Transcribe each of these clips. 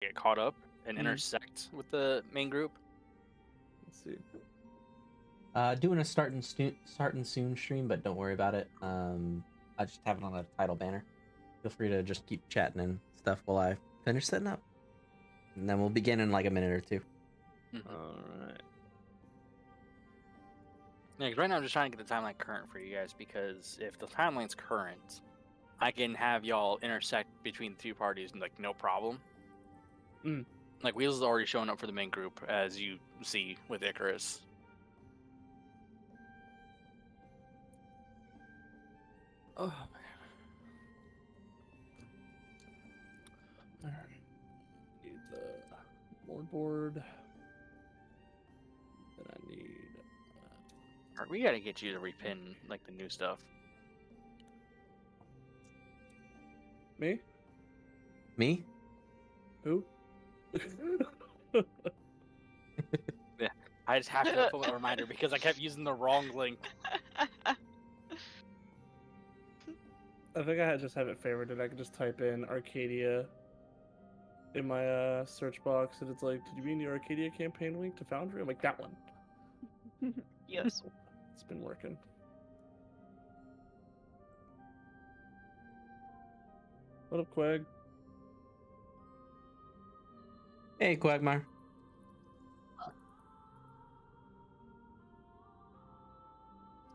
get caught up and intersect with the main group. Let's see. Doing a starting soon stream, but don't worry about it. I just have it on a title banner. Feel free to just keep chatting and stuff while I finish setting up, and then we'll begin in like a minute or two. All right. Yeah, 'cause right now I'm just trying to get the timeline current for you guys, because if the timeline's current, I can have y'all intersect between the two parties and like no problem. Like Wheels is already showing up for the main group, as you see with Icarus. Oh man. All right. Need the board. Then I need. Alright, we gotta get you to repin like the new stuff. Me? Me? Who? Yeah, I just have to put a reminder because I kept using the wrong link. I think I just have it favorited. I could just type in Arcadia in my search box, and it's like, did you mean the Arcadia campaign link to Foundry? I'm like, that one. Yes. It's been working. What up, Quag? Hey, Quagmire.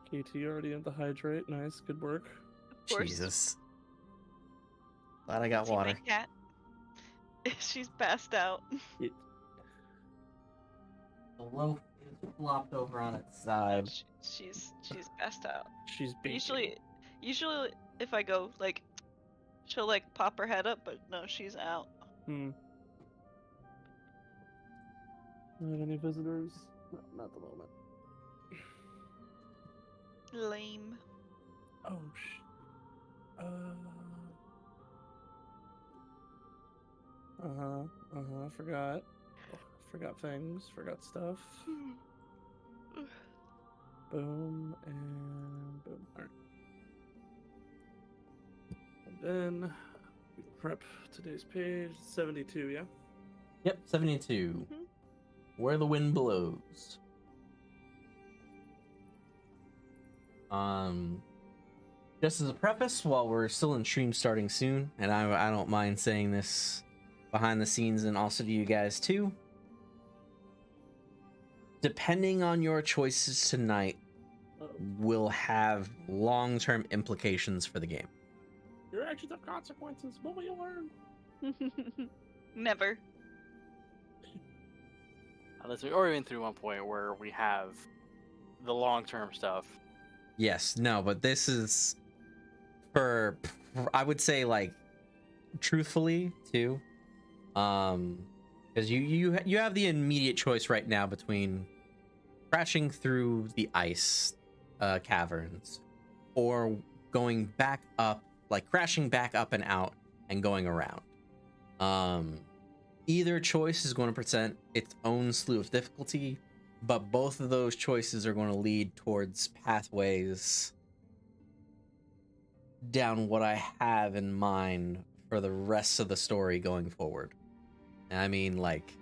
KT already at the hydrate. Nice, good work. Of course. Jesus. Glad I got See my water. cat? She's passed out. The loaf is flopped over on its side. She's passed out. She's baking. Usually if I go like, she'll like pop her head up, but no, she's out. Not any visitors? No, not at the moment. Lame. Oh, forgot. Forgot things. Forgot stuff. Boom and boom. Alright. And then we prep today's page. 72, yeah? Yep, 72. Where the wind blows. Just as a preface, while we're still in stream starting soon, and I don't mind saying this behind the scenes and also to you guys too, depending on your choices tonight will have long-term implications for the game. Your actions have consequences. What will you learn? Never. Unless we already been through one point where we have the long-term stuff. Yes, no, but this is for, I would say, like, truthfully too, because you have the immediate choice right now between crashing through the ice caverns or going back up, like crashing back up and out and going around. Either choice is going to present its own slew of difficulty, but both of those choices are going to lead towards pathways down what I have in mind for the rest of the story going forward. And I mean, like,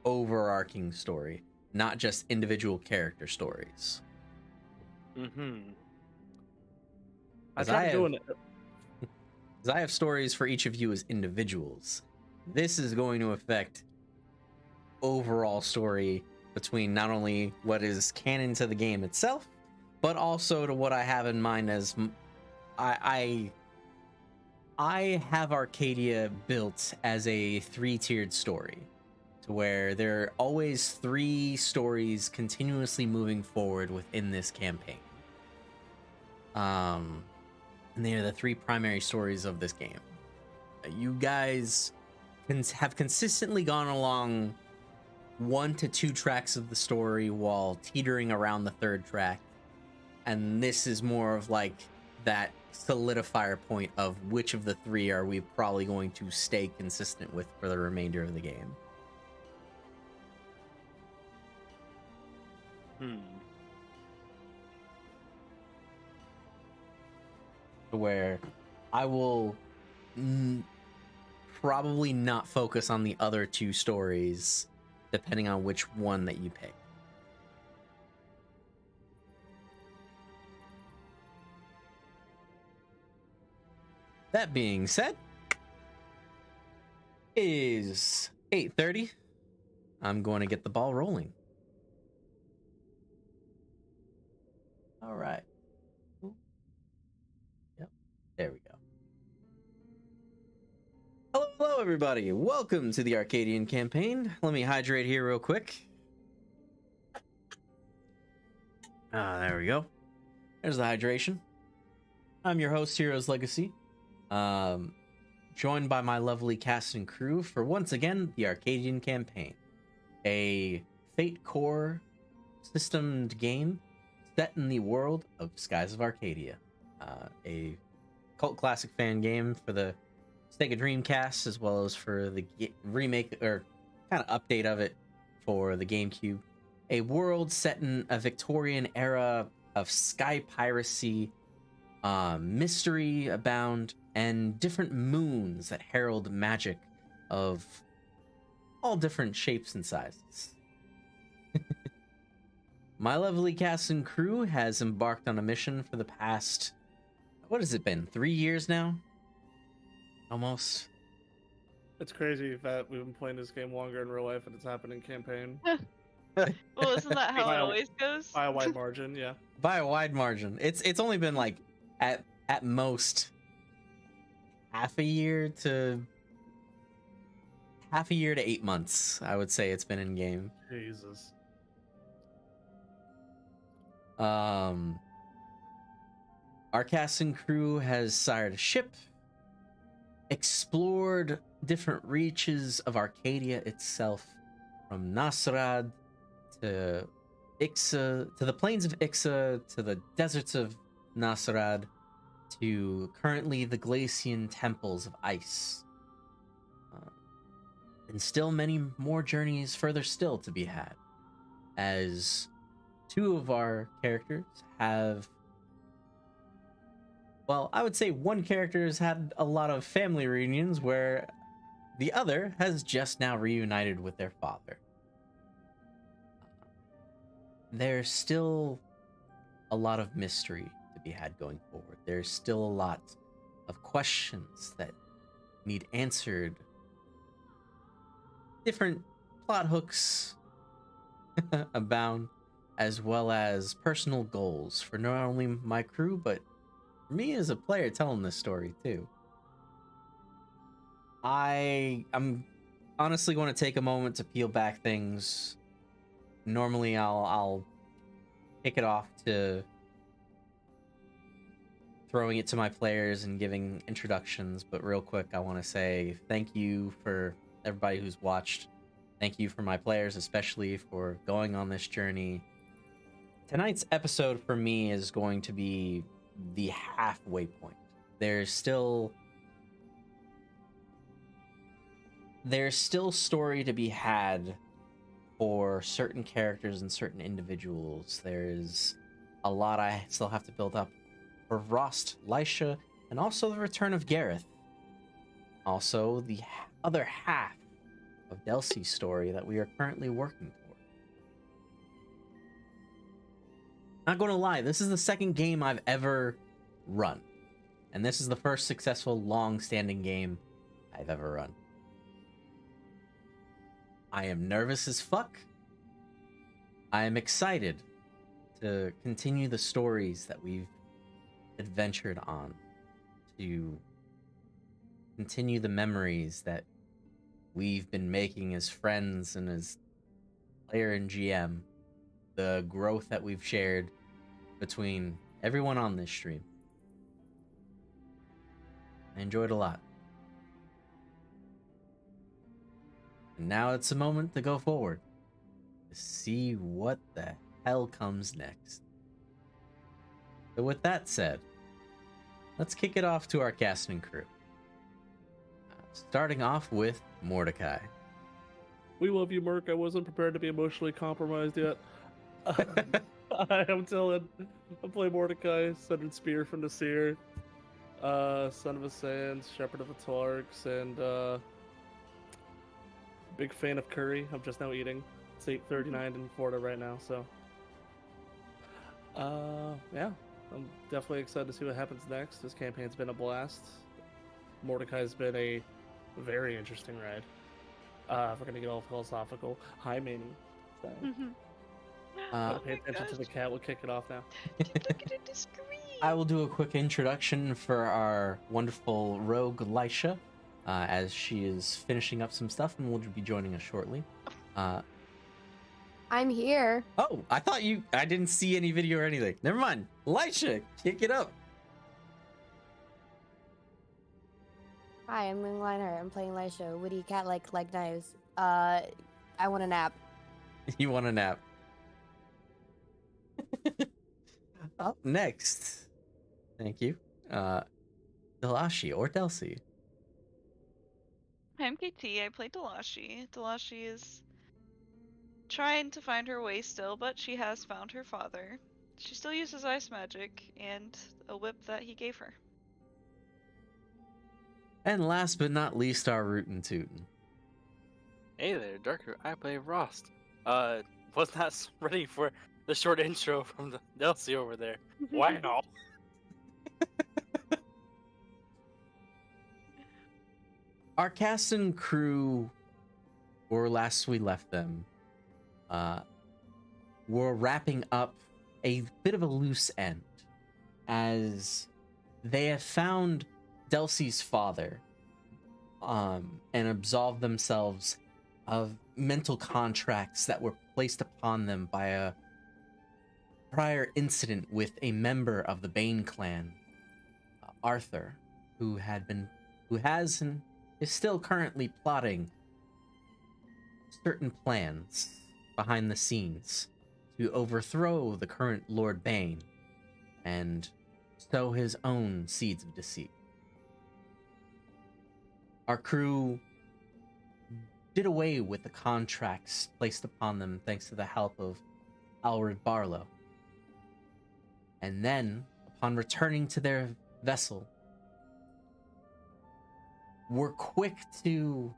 overarching story, not just individual character stories. I tried doing it. Because I have stories for each of you as individuals. This is going to affect overall story between not only what is canon to the game itself, but also to what I have in mind as I have Arcadia built as a 3-tiered story, to where there are always 3 stories continuously moving forward within this campaign. And they are the 3 primary stories of this game. You guys have consistently gone along 1 to 2 tracks of the story while teetering around the 3rd track, and this is more of like that solidifier point of which of the 3 are we probably going to stay consistent with for the remainder of the game. Where I will probably not focus on the other two stories, depending on which one that you pick. That being said, it is 8:30. I'm going to get the ball rolling. All right. Yep. There we go. Hello, everybody. Welcome to the Arcadian campaign. Let me hydrate here real quick. There we go. There's the hydration. I'm your host, Heroes Legacy. Joined by my lovely cast and crew for once again the Arcadian campaign, a Fate Core systemed game set in the world of Skies of Arcadia, a cult classic fan game for the Sega Dreamcast as well as for the remake or kind of update of it for the GameCube. A world set in a Victorian era of sky piracy, mystery abound, and different moons that herald magic of all different shapes and sizes. My lovely cast and crew has embarked on a mission for the past, what has it been, 3 years now? Almost. It's crazy that we've been playing this game longer in real life and it's happened in campaign. Well, isn't that how it always goes? By a wide margin, yeah. By a wide margin. It's only been like at most half a year to 8 months, I would say it's been in game. Jesus. Our cast and crew has sired a ship, explored different reaches of Arcadia itself, from Nasrad to Ixa, to the plains of Ixa, to the deserts of Nasrad, to currently the Glacian temples of ice. And still many more journeys further still to be had, as two of our characters have, well, I would say one character has had a lot of family reunions where the other has just now reunited with their father. There's still a lot of mystery to be had going forward. There's still a lot of questions that need answered. Different plot hooks abound, as well as personal goals for not only my crew, but for me as a player telling this story too. I'm honestly going to take a moment to peel back things. Normally I'll kick it off to throwing it to my players and giving introductions, but real quick I want to say thank you for everybody who's watched. Thank you for my players, especially for going on this journey. Tonight's episode for me is going to be the halfway point. There's still story to be had for certain characters and certain individuals. There's a lot I still have to build up for Rost, Lisha, and also the return of Gareth. Also, the other half of Delsey's story that we are currently working toward. Not going to lie, this is the second game I've ever run. And this is the first successful, long-standing game I've ever run. I am nervous as fuck. I am excited to continue the stories that we've adventured on, to continue the memories that we've been making as friends and as player and GM, the growth that we've shared between everyone on this stream. I enjoyed a lot. And now it's a moment to go forward, to see what the hell comes next. So with that said, let's kick it off to our cast and crew. Starting off with Mordecai. We love you, Merc. I wasn't prepared to be emotionally compromised yet. I am Dylan. I play Mordecai, Sundered Spear from the Seer, son of a Sands, Shepherd of the Tarks, and Big fan of curry. I'm just now eating. It's 8:39 in Florida right now, so. Yeah. I'm definitely excited to see what happens next. This campaign's been a blast. Mordecai's been a very interesting ride. If we're gonna get all philosophical. Hi, Manny. So, pay attention to the cat. We'll kick it off now. Look at it, the screen. I will do a quick introduction for our wonderful rogue Lisha, as she is finishing up some stuff and will be joining us shortly. I'm here. Oh, I didn't see any video or anything. Never mind. Lisha, kick it up. Hi, I'm Ling Liner. I'm playing Lisha. Witty cat like knives. I want a nap. You want a nap? Up next. Thank you. Delashi or Delcy. I'm KT. I play Delashi. Delashi is trying to find her way still, but she has found her father. She still uses ice magic and a whip that he gave her. And last but not least, our Rootin' Tootin'. Hey there, Darker. I play Rost. Was not ready for the short intro from the Delcy over there. Wow. Our cast and crew, or last we left them, were wrapping up a bit of a loose end, as they have found Delcy's father, and absolved themselves of mental contracts that were placed upon them by a prior incident with a member of the Bane clan, Arthur, who has and is still currently plotting certain plans behind the scenes to overthrow the current Lord Bane and sow his own seeds of deceit. Our crew did away with the contracts placed upon them thanks to the help of Alred Barlow. And then, upon returning to their vessel, were quick to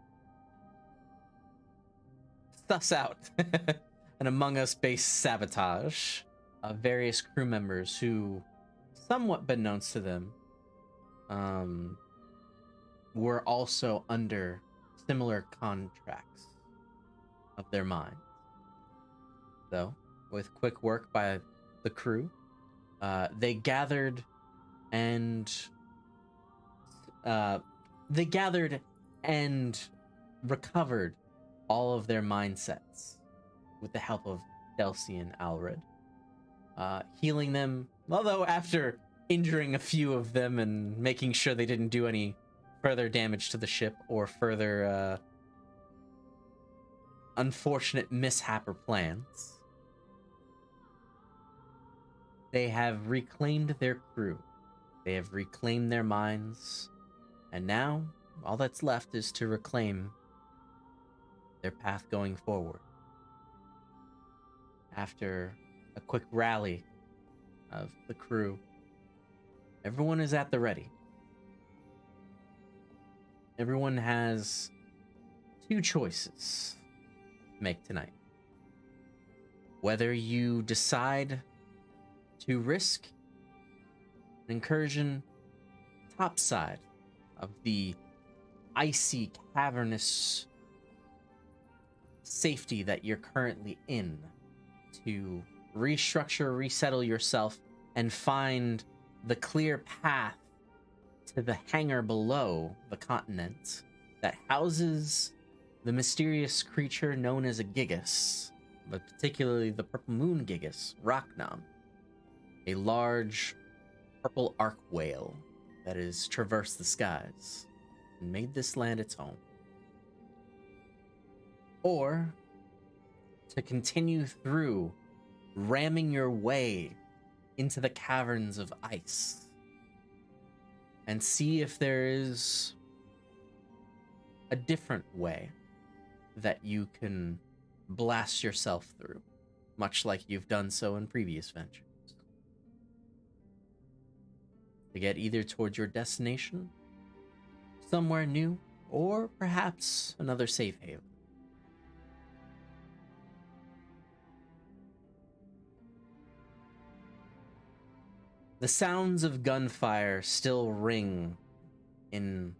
suss out an Among Us-based sabotage of various crew members who, somewhat beknownst to them, were also under similar contracts of their minds. So, with quick work by the crew, they gathered and recovered all of their mindsets with the help of Delcy and Alred, healing them, although after injuring a few of them and making sure they didn't do any further damage to the ship or further unfortunate mishap or plans. They have reclaimed their crew. They have reclaimed their minds. And now, all that's left is to reclaim their path going forward. After a quick rally of the crew, everyone is at the ready. Everyone has two choices to make tonight. Whether you decide to risk an incursion topside of the icy, cavernous safety that you're currently in to restructure, resettle yourself, and find the clear path to the hangar below the continent that houses the mysterious creature known as a Gigas, but particularly the Purple Moon Gigas, Rocknom, a large purple arc whale that has traversed the skies and made this land its home. Or to continue through, ramming your way into the caverns of ice and see if there is a different way that you can blast yourself through, much like you've done so in previous ventures, to get either towards your destination, somewhere new, or perhaps another safe haven. The sounds of gunfire still ring in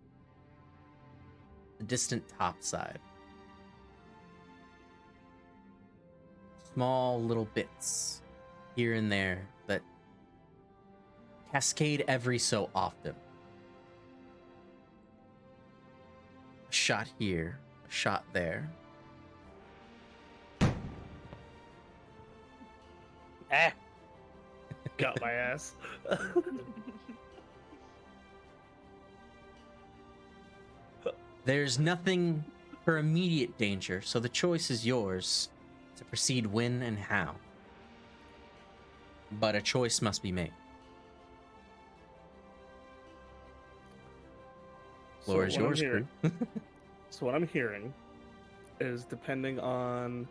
the distant topside. Small little bits here and there that cascade every so often. A shot here, a shot there. Got my ass. There's nothing for immediate danger, so the choice is yours to proceed when and how. But a choice must be made. Floor is yours, crew. So what I'm hearing is, depending on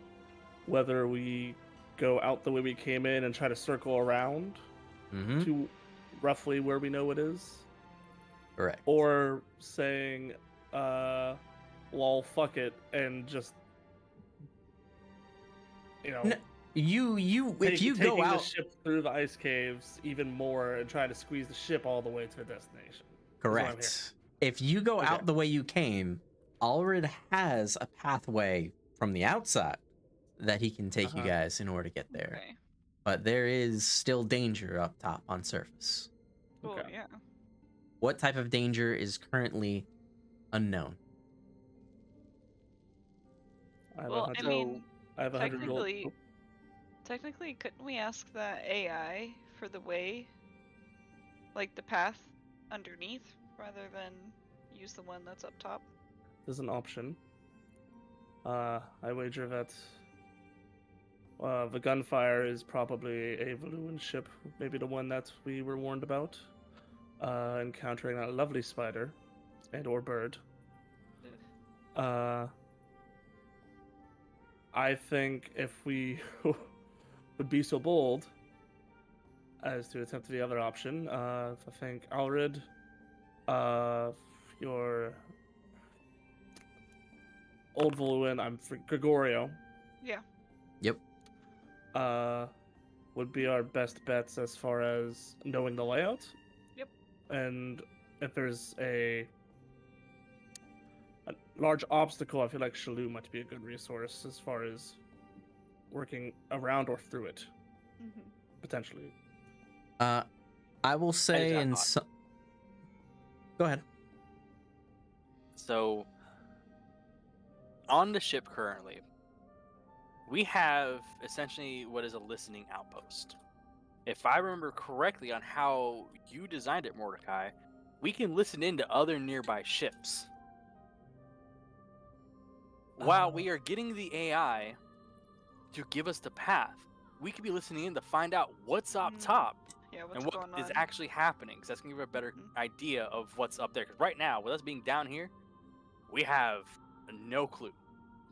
whether we go out the way we came in and try to circle around to roughly where we know it is, Correct. or saying, lol, fuck it, and just, you know, If you go taking out, the ship through the ice caves even more and try to squeeze the ship all the way to the destination. correct. If you go out the way you came, Alred has a pathway from the outside that he can take you guys in order to get there. Okay. But there is still danger up top on surface. Oh, Okay. yeah. What type of danger is currently unknown? I have Well, 100 I mean, I have 100 gold. technically, couldn't we ask that AI for the way, like the path underneath, rather than use the one that's up top? There's an option. I wager that the gunfire is probably a Valuan ship, maybe the one that we were warned about, encountering that lovely spider and or bird. I think if we would be so bold as to attempt the other option, I think Alred, your old Valuan, I'm for Gregorio. Yeah. Yep. Would be our best bets as far as knowing the layout. Yep. And if there's a large obstacle, I feel like Shalou might be a good resource as far as working around or through it, potentially. I will say in some... Go ahead. So, on the ship currently, we have essentially what is a listening outpost. If I remember correctly on how you designed it, Mordecai, we can listen into other nearby ships. While we are getting the AI to give us the path, we could be listening in to find out what's up top Yeah, and what's what going is on? actually happening. Because that's going to give a better idea of what's up there. Because right now, with us being down here, we have no clue.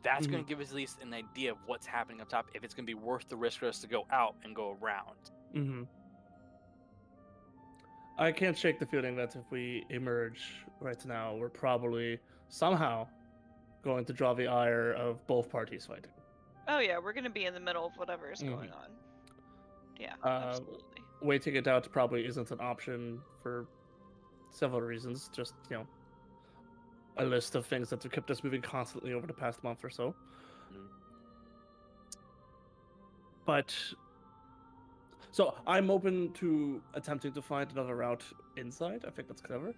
That's going to give us at least an idea of what's happening up top, if it's going to be worth the risk for us to go out and go around. I can't shake the feeling that if we emerge right now, we're probably somehow going to draw the ire of both parties fighting. Oh yeah, we're gonna be in the middle of whatever is going on. Yeah, absolutely. Waiting it out probably isn't an option for several reasons. Just, a list of things that have kept us moving constantly over the past month or so. But so I'm open to attempting to find another route inside. I think that's clever.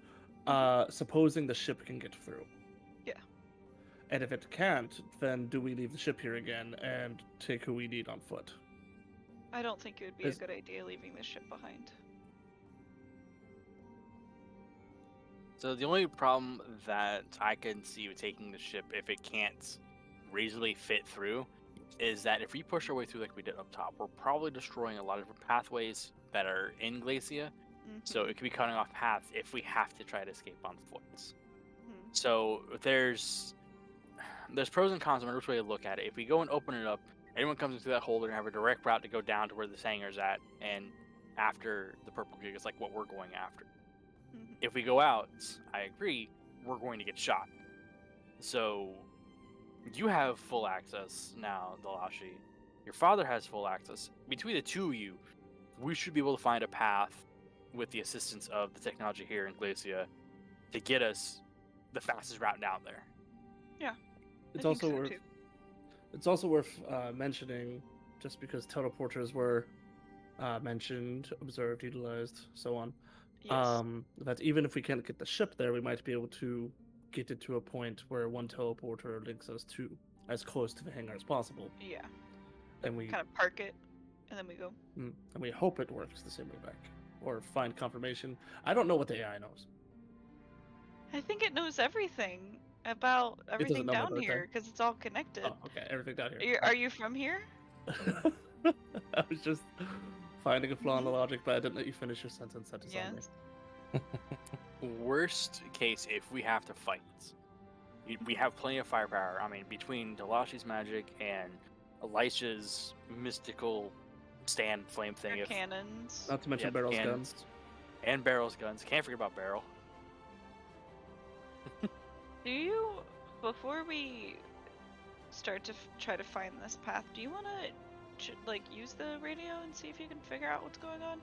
Supposing the ship can get through. Yeah. And if it can't, then do we leave the ship here again and take who we need on foot? I don't think it would be a good idea leaving the ship behind. So the only problem that I can see with taking the ship, if it can't reasonably fit through, is that if we push our way through like we did up top, we're probably destroying a lot of different pathways that are in Glacia. So it could be cutting off paths if we have to try to escape on foot. So there's pros and cons on which way to look at it. If we go and open it up, anyone comes into that holder and have a direct route to go down to where the hangar's at, and after the purple gig is like what we're going after. If we go out, I agree, we're going to get shot. So you have full access now, Dalashi. Your father has full access. Between the two of you, we should be able to find a path with the assistance of the technology here in Glacia, to get us the fastest route down there. It's I think also so, worth too. it's also worth mentioning, just because teleporters were mentioned, observed, utilized, so on. Yes. That even if we can't get the ship there, we might be able to get it to a point where one teleporter links us to as close to the hangar as possible, Yeah. and we Kind of park it, and then we go. and we hope it works the same way back, or find confirmation. I don't know what the AI knows. I think it knows everything about everything know my down birthday. here because it's all connected. Oh, okay, everything down here. Are you from here? I was just finding a flaw in the logic, but I didn't let you finish your sentence. That is on me. Yes. Worst case, if we have to fight, we have plenty of firepower. I mean, between Delashi's magic and Elisha's mystical stand flame thing, Your if, cannons. Not to mention Yep, Barrel's and- guns. and Barrel's guns. Can't forget about Barrel. Do you, before we start to try to find this path, do you want to like use the radio and see if you can figure out what's going on?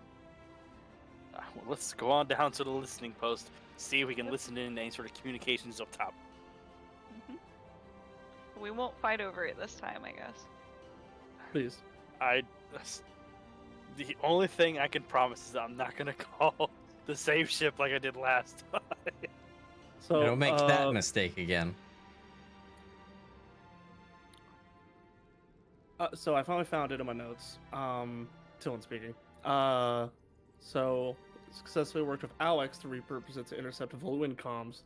Well, let's go on down to the listening post, see if we can listen in any sort of communications up top. We won't fight over it this time, I guess. Please. The only thing I can promise is that I'm not gonna call the same ship like I did last time. So Don't make that mistake again. So I finally found it in my notes. Tillin speaking. So successfully worked with Alex to repurpose it to intercept Voluin comms.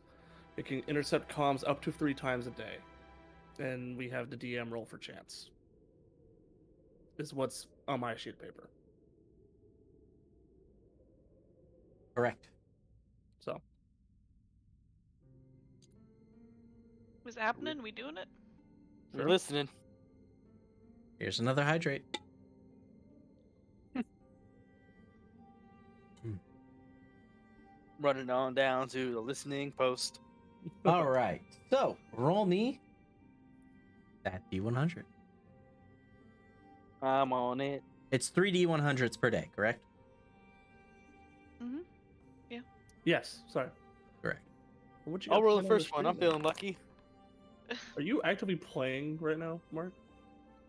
It can intercept comms up to 3 times a day, and we have the DM roll for chance. Is what's on my sheet of paper. Correct. So Was happening? We doing it? We're listening. Here's another hydrate. Running on down to the listening post. All right. So roll me that D100. I'm on it. It's 3 D100s per day, correct? yes, sorry. Correct. What you I'll got roll the planned on first one. I'm stream, feeling lucky. then? Are you actively playing right now, Mark?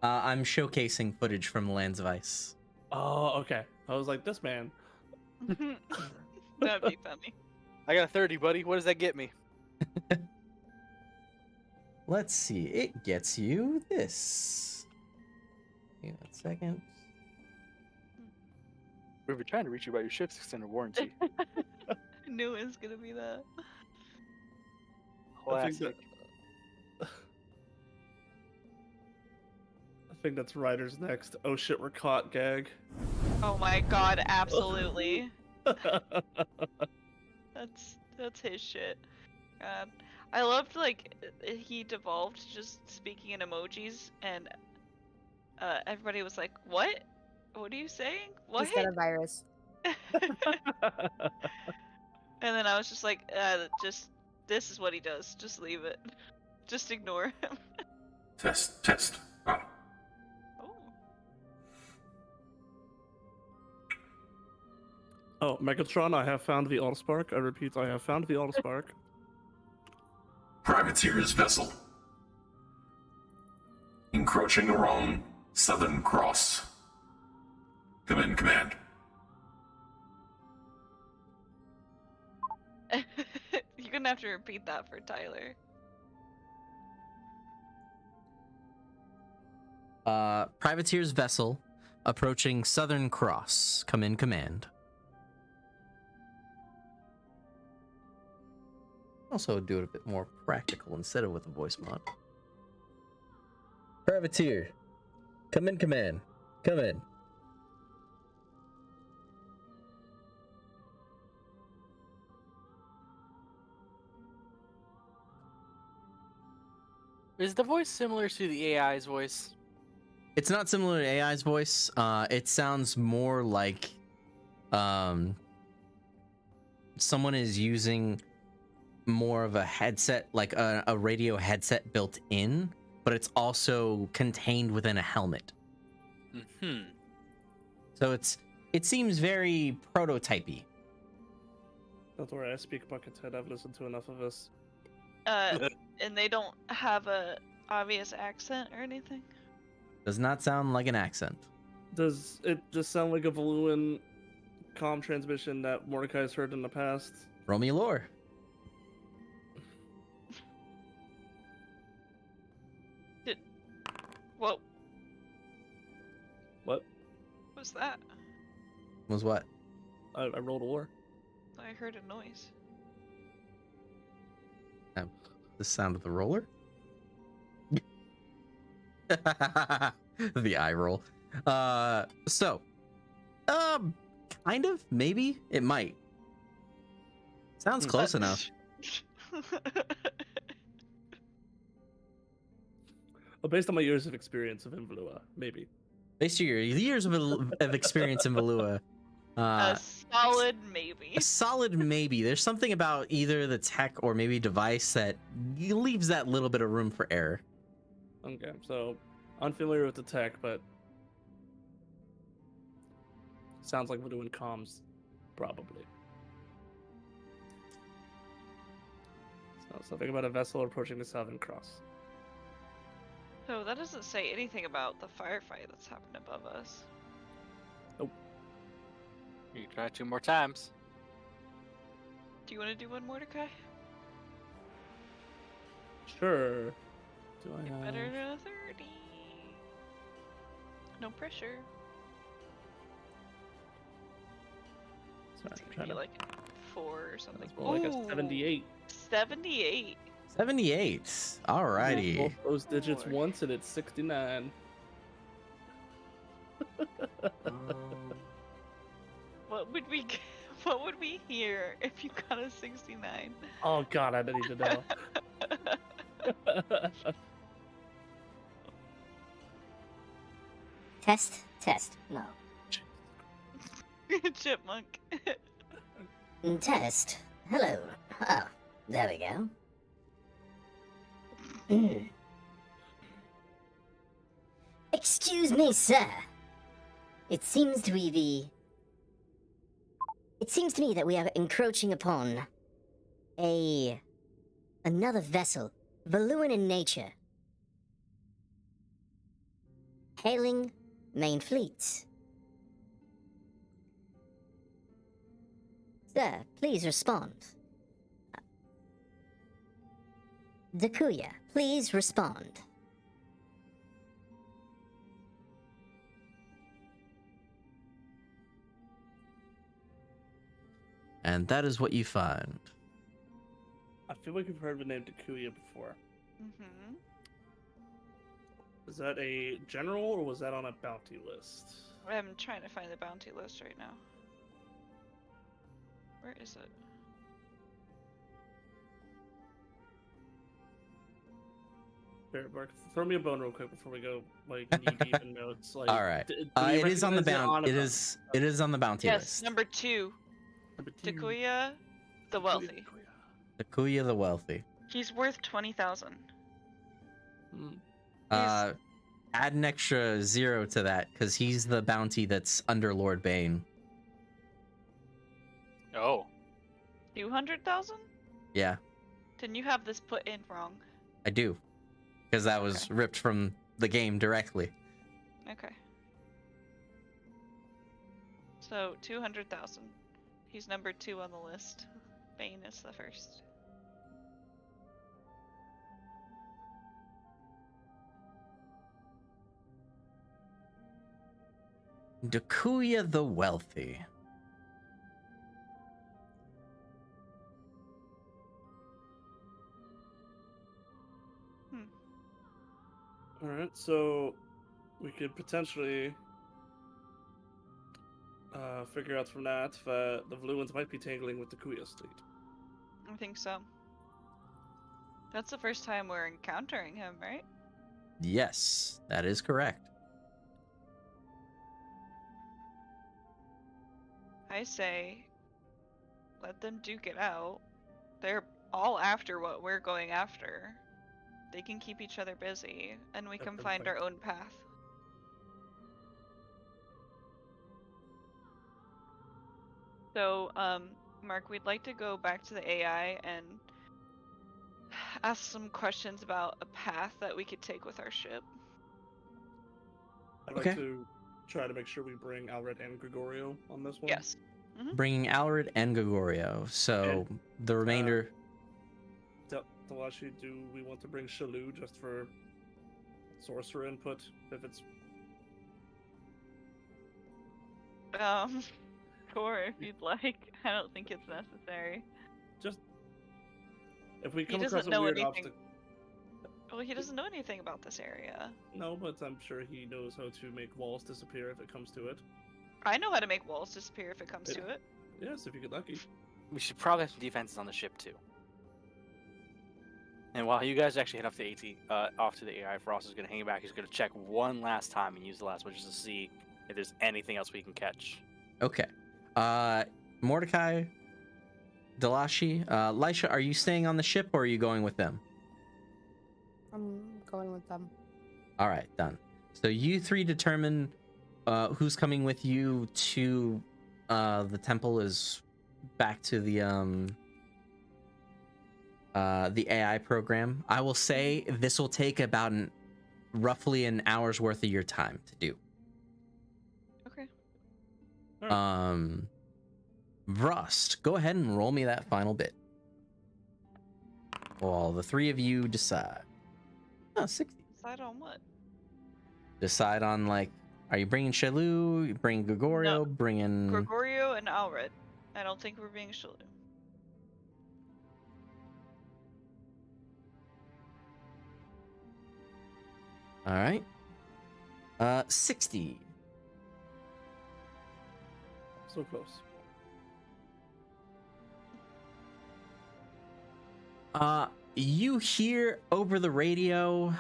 I'm showcasing footage from the Lands of Ice. Oh, okay. I was like, this man. That'd be funny. I got a 30, buddy. What does that get me? Let's see. It gets you this. Hang on a second. We've been trying to reach you about your ship's extended warranty. I knew it was gonna be that. I think Classic. I think that's Ryder's next. Oh shit, we're caught gag. Oh my god, absolutely. That's his shit. God. I loved like he devolved just speaking in emojis and everybody was like, "What? What are you saying? What?" He's got a virus. And then I was just like, just this is what he does. Just leave it. Just ignore him. Test. Oh. Oh. Oh, Megatron, I have found the Allspark. I repeat, I have found the Allspark. Privateer's vessel. Encroaching around Southern Cross. Come in, command. You're gonna have to repeat that for Tyler. Privateer's vessel approaching Southern Cross. Come in, command. Also do it a bit more practical instead of with a voice mod. Privateer, come in, command. Come in. Is the voice similar to the AI's voice? It's not similar to AI's voice. It sounds more like someone is using more of a headset, like a radio headset built in, but it's also contained within a helmet. Hmm. So it seems very prototypey. Don't worry, I speak Buckethead. I've listened to enough of this. And they don't have a obvious accent or anything? Does not sound like an accent. Does it just sound like a Valuan comm transmission that Mordecai's heard in the past? Roll me lore. Whoa. What? What's that? Was what? I rolled a war. I heard a noise. The sound of the roller? The eye roll. Kind of, maybe, it might. Sounds close enough. Well, based on my years of experience of Invalua, maybe. Based on your years of experience in Valua, A solid maybe. a solid maybe. There's something about either the tech or maybe device that leaves that little bit of room for error. Okay, so unfamiliar with the tech, but sounds like we're doing comms, probably. So something about a vessel approaching the Southern Cross. So that doesn't say anything about the firefight that's happened above us. You can try 2 more times. Do you want to do one, Mordecai? Sure. Do I Get have... better than a 30. No pressure. Sorry, It's I'm gonna trying be to... like 4 or something. That's more like a Ooh, 78. 78. 78. Alrighty. Both those digits Lord. once and it's 69. What would we hear if you got a 69? Oh god, I didn't need to know. Test. No. Chipmunk. Test. Hello. Oh, there we go. Mm. Excuse me, sir. It seems to me that we are encroaching upon another vessel, Valuan in nature. Hailing main fleet. Sir, please respond. Dakuya, please respond. And that is what you find. I feel like we've heard the name Dakuya before. Mm-hmm. Was that a general or was that on a bounty list? I'm trying to find the bounty list right now. Where is it? Here, Mark, throw me a bone real quick before we go. Like, you even notes. Like, All right. do we It is on the recognize bounty. a It is on the bounty Yes, list. number 2. Number 2. Dakuya the Wealthy. Dakuya the Wealthy. He's worth 20,000. Add an extra 0 to that because he's the bounty that's under Lord Bane. Oh. 200,000? Yeah, Didn't you have this put in wrong? I do. Because that was Okay. ripped from the game directly. Okay. So 200,000. He's number 2 on the list. Bane is the first. Dakuya the Wealthy. Alright, so we could potentially figure out from that the Valuans might be tangling with the Kuya's fleet. I think so. That's the first time we're encountering him, right? Yes, that is correct. I say, let them duke it out. They're all after what we're going after. They can keep each other busy, and we Let can them find our fight. own path. So, Mark, we'd like to go back to the AI and ask some questions about a path that we could take with our ship. I'd Okay. like to try to make sure we bring Alred and Gregorio on this one. Yes. Bringing Alred and Gregorio. So the remainder. Tawashi, do we want to bring Shalou just for sorcerer input? If it's Sure, if you'd like. I don't think it's necessary. just if we He come doesn't across a know weird anything. obstacle. Well, he doesn't know anything about this area. No, but I'm sure he knows how to make walls disappear if it comes to it. I know how to make walls disappear if it comes to it. Yes, if you get lucky. We should probably have some defenses on the ship too. And while you guys actually head off the off to the AI, Frost is going to hang back. He's going to check one last time and use the last one just to see if there's anything else we can catch. Okay. Mordecai, Dalashi, Lisha, are you staying on the ship or are you going with them? I'm going with them. All right, done. So you three determine who's coming with you to the temple is back to the AI program. I will say this will take about roughly an hour's worth of your time to do. Okay. Vrust, go ahead and roll me that final bit. Well, the three of you decide. Oh, 60. Decide on what? Decide on, like, are you bringing Shalou? You bring Gregorio? No. Bringing... Gregorio and Alred. I don't think we're being Shalou. All right. 60. So close. You hear over the radio,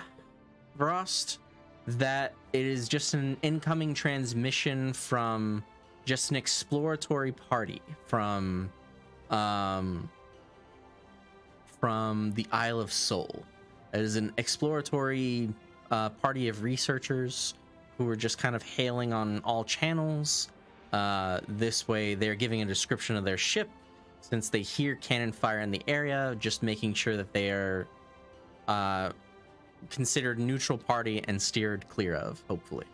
Vrost, that it is just an incoming transmission from just an exploratory party from the Isle of Sol. It is an exploratory party of researchers who are just kind of hailing on all channels. This way, they're giving a description of their ship. Since they hear cannon fire in the area, just making sure that they are considered neutral party and steered clear of, hopefully.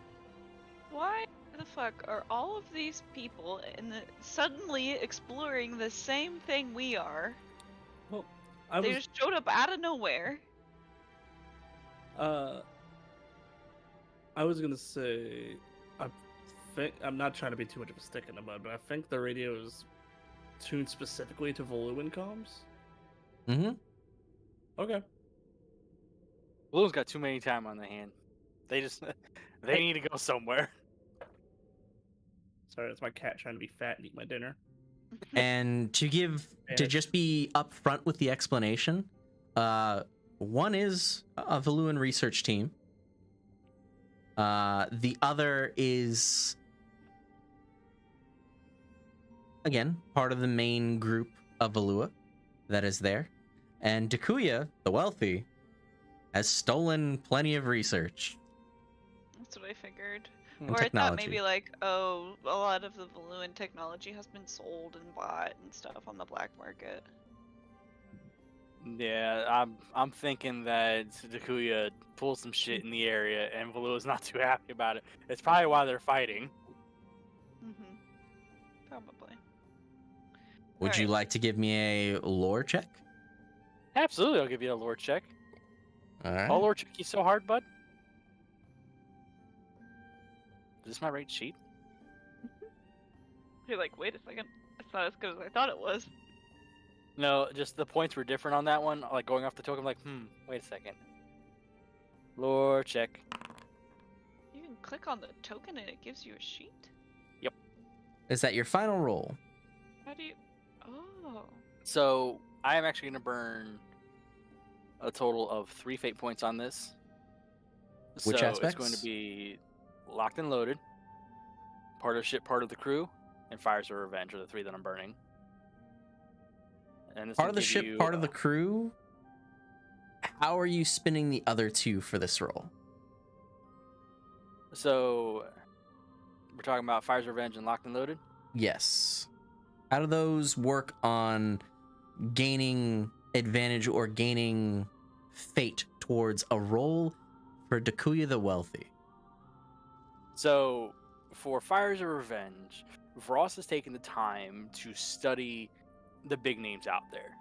Why the fuck are all of these people suddenly exploring the same thing we are? Well, They just showed up out of nowhere. I was gonna say, I'm not trying to be too much of a stick in the mud, but I think the radio is tuned specifically to Voluin comms. Mm-hmm. Okay. Blue's got too many time on the hand. They need to go somewhere. Sorry, that's my cat trying to be fat and eat my dinner. And to just be upfront with the explanation, one is a Voluin research team. The other is, again, part of the main group of Valua that is there. And Dakuya, the wealthy, has stolen plenty of research. That's what I figured. And Or I thought technology. maybe like, oh, a lot of the Valuan technology has been sold and bought and stuff on the black market. Yeah, I'm thinking that Dakuya pulled some shit in the area and Valua's not too happy about it. It's probably why they're fighting. Mm-hmm. Probably. Would you Alright. like to give me a lore check? Absolutely, I'll give you a lore check. All right. I'll lore check you so hard, bud. Is this my right sheet? You're like, wait a second. It's not as good as I thought it was. No, just the points were different on that one. Like going off the token, I'm like, wait a second. Lore check. You can click on the token and it gives you a sheet? Is that your final roll? How do you... Oh. So I am actually going to burn a total of 3 fate points on this. Which so aspects? It's going to be locked and loaded, part of ship, part of the crew, and fires of revenge are the 3 that I'm burning. And this Part will of the give ship, you, part of the crew. How are you spinning the other 2 for this roll? So we're talking about fires of revenge and locked and loaded. Yes. How do those work on gaining advantage or gaining fate towards a role for Dakuya the Wealthy? So, for Fires of Revenge, Voss has taken the time to study the big names out there.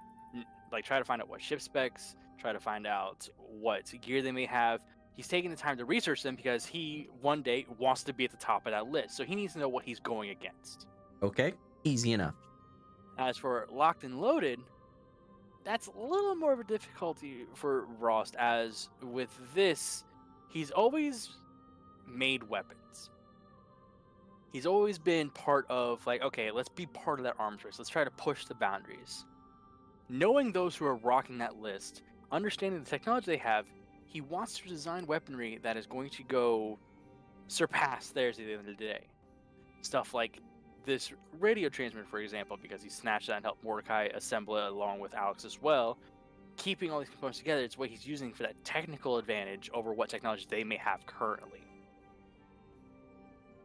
Like, try to find out what ship specs, try to find out what gear they may have. He's taking the time to research them because he, one day, wants to be at the top of that list. So he needs to know what he's going against. Okay, easy enough. As for Locked and Loaded, that's a little more of a difficulty for Rost, as with this, he's always made weapons. He's always been part of, like, okay, let's be part of that arms race. Let's try to push the boundaries. Knowing those who are rocking that list, understanding the technology they have, he wants to design weaponry that is going to go surpass theirs at the end of the day. Stuff like this radio transmitter, for example, because he snatched that and helped Mordecai assemble it along with Alex as well. Keeping all these components together, it's what he's using for that technical advantage over what technology they may have currently.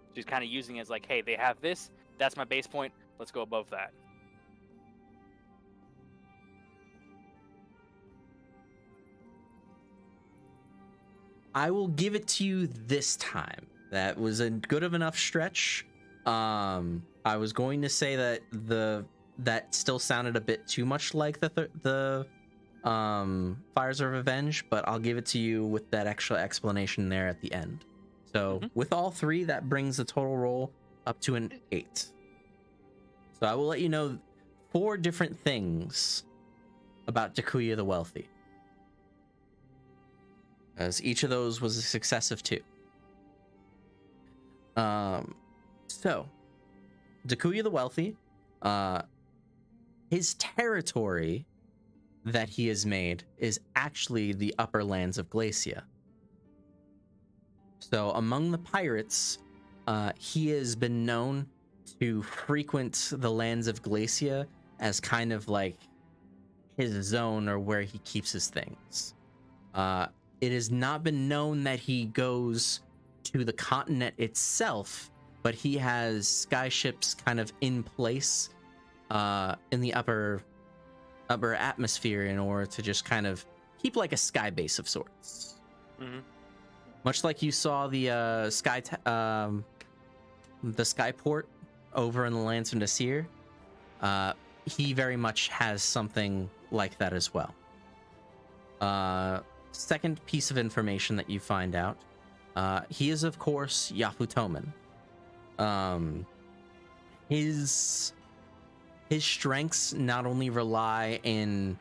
So he's kind of using it as like, hey, they have this, that's my base point, let's go above that. I will give it to you this time. That was a good of enough stretch. I was going to say that that still sounded a bit too much like the Fires of Revenge, but I'll give it to you with that extra explanation there at the end. So with all three, that brings the total roll up to an 8. So I will let you know 4 different things about Dakuya the Wealthy, as each of those was a success of 2. So Dakuya the Wealthy, his territory that he has made is actually the upper lands of Glacia. So among the pirates, he has been known to frequent the lands of Glacia as kind of like his zone, or where he keeps his things. It has not been known that he goes to the continent itself, but he has skyships kind of in place in the upper atmosphere in order to just kind of keep like a sky base of sorts. Much like you saw the skyport over in the lands of Nasir, he very much has something like that as well. Second piece of information that you find out, he is of course Yafutoman. His strengths not only rely in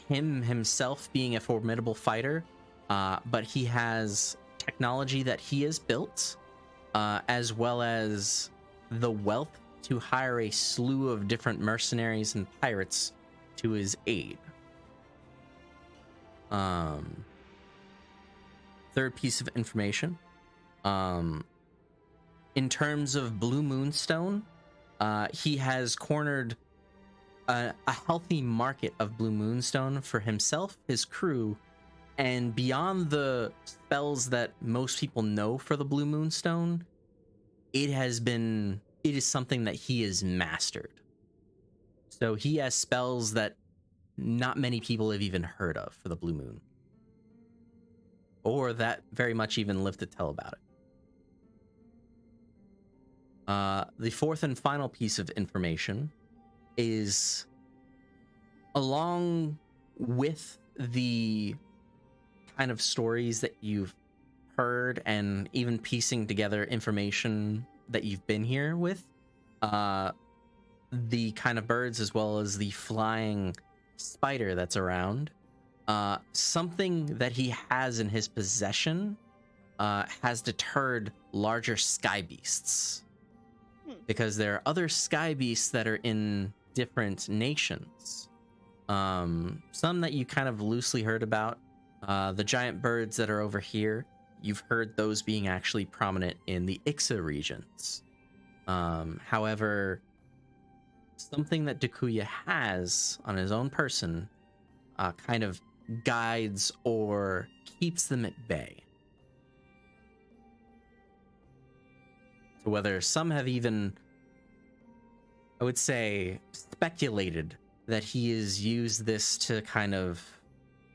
himself being a formidable fighter, but he has technology that he has built, as well as the wealth to hire a slew of different mercenaries and pirates to his aid. Third piece of information, in terms of Blue Moonstone, he has cornered a healthy market of Blue Moonstone for himself, his crew, and beyond the spells that most people know for the Blue Moonstone, it is something that he has mastered. So he has spells that not many people have even heard of for the Blue Moon, or that very much even live to tell about it. The fourth and final piece of information is, along with the kind of stories that you've heard and even piecing together information that you've been here with, the kind of birds as well as the flying spider that's around, something that he has in his possession has deterred larger sky beasts. Because there are other sky beasts that are in different nations. Some that you kind of loosely heard about. The giant birds that are over here, you've heard those being actually prominent in the Ixa regions. However, something that Dakuya has on his own person kind of guides or keeps them at bay. So whether some have even I would say, speculated that he has used this to kind of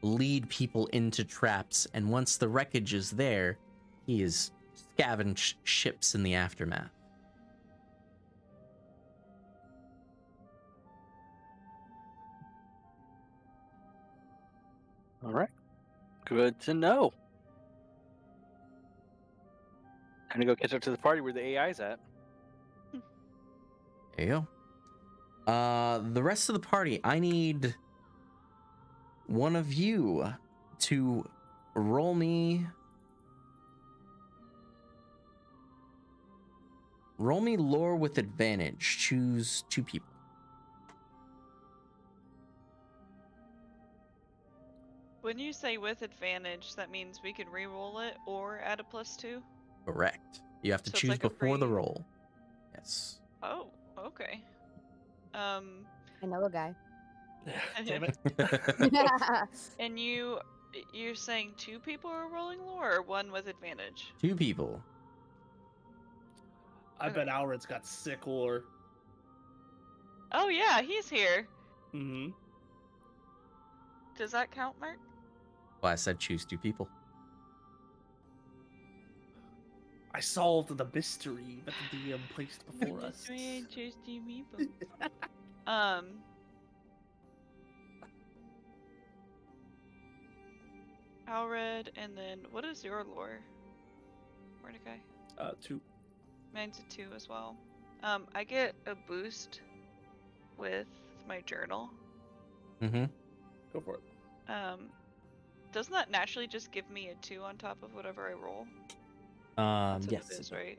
lead people into traps, and once the wreckage is there, he has scavenged ships in the aftermath. All right. Good to know. Time to go catch up to the party where the AI's at. There you go. The rest of the party, I need one of you to roll me lore with advantage. Choose 2 people. When you say with advantage, that means we can re-roll it or add a +2? Correct. You have to So it's choose like a before the free- roll. Yes. Oh, okay. I know a guy. Damn it. And you're saying 2 people are rolling lore or 1 with advantage? 2 people. I bet Alred's got sick lore. Oh yeah, he's here. Mm-hmm. Does that count, Mark? Well, I said choose 2 people. I solved the mystery that the DM placed before us. Alred, and then what is your lore? Mordecai? 2. Mine's a 2 as well. I get a boost with my journal. Mm-hmm. Go for it. Doesn't that naturally just give me a 2 on top of whatever I roll? That's what Yes. it is, right?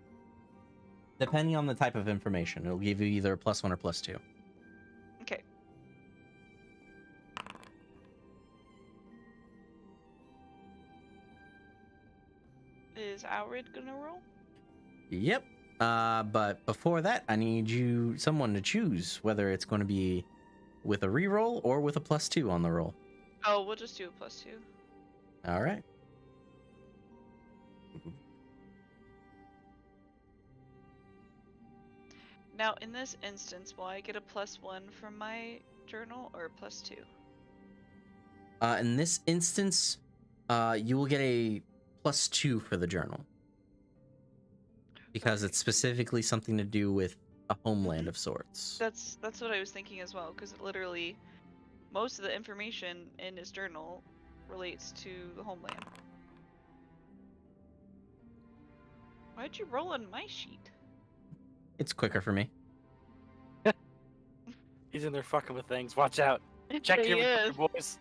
Depending on the type of information, it'll give you either a +1 or +2. Okay. Is Alred gonna roll? Yep. But before that, I need someone to choose whether it's going to be with a reroll or with a +2 on the roll. Oh, we'll just do a +2. All right. Now, in this instance, will I get a +1 from my journal or a +2? In this instance, you will get a +2 for the journal because it's specifically something to do with a homeland of sorts. That's what I was thinking as well, because literally, most of the information in his journal relates to the homeland. Why'd you roll on my sheet? It's quicker for me. He's in there fucking with things. Watch out. Check He your is. inventory, boys.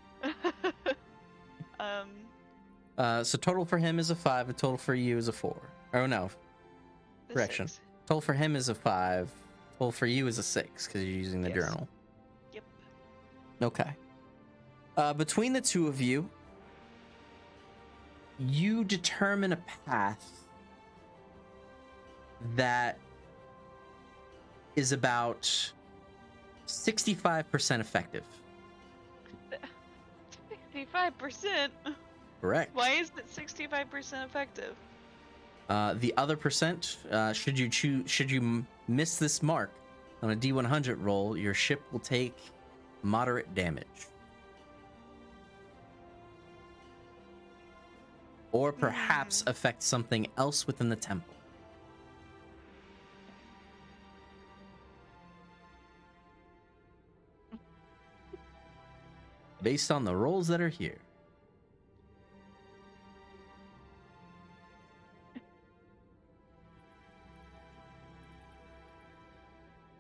So total for him is a 5. A total for you is a 4. Oh no, the correction. 6. Total for him is a 5. Total for you is a 6 because you're using the Yes. journal. Yep. Okay. Between the 2 of you, you determine a path that is about 65% effective. 65%? Correct. Why is it 65% effective? The other percent, should you miss this mark on a D100 roll, your ship will take moderate damage. Or perhaps affect something else within the temple. Based on the rolls that are here.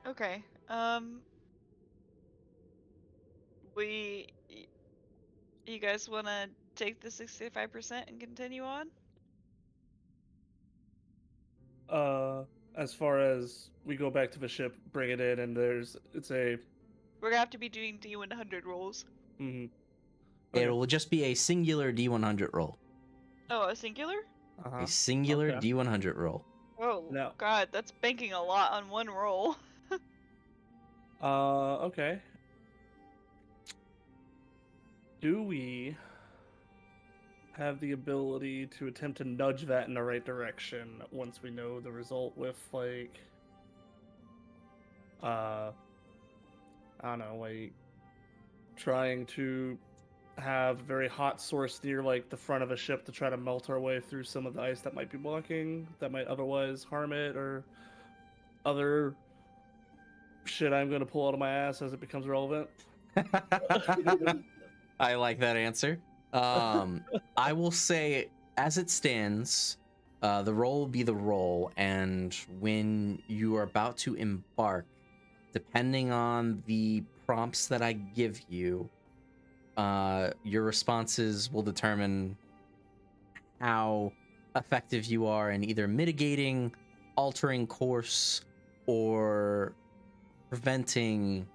Okay. You guys want to take the 65% and continue on? As far as we go back to the ship, bring it in, and it's a. We're gonna have to be doing D100 rolls. Mm-hmm. It will just be a singular D100 roll. Oh, a singular? Uh-huh. A singular Okay. D100 roll. Oh, No. God, that's banking a lot on one roll. Okay. Do we have the ability to attempt to nudge that in the right direction once we know the result with, like... I don't know, like trying to have a very hot source near like the front of a ship to try to melt our way through some of the ice that might be blocking, that might otherwise harm it, or other shit I'm going to pull out of my ass as it becomes relevant. I like that answer. I will say, as it stands, the roll will be the roll, and when you are about to embark, depending on the prompts that I give you, your responses will determine how effective you are in either mitigating, altering course, or preventing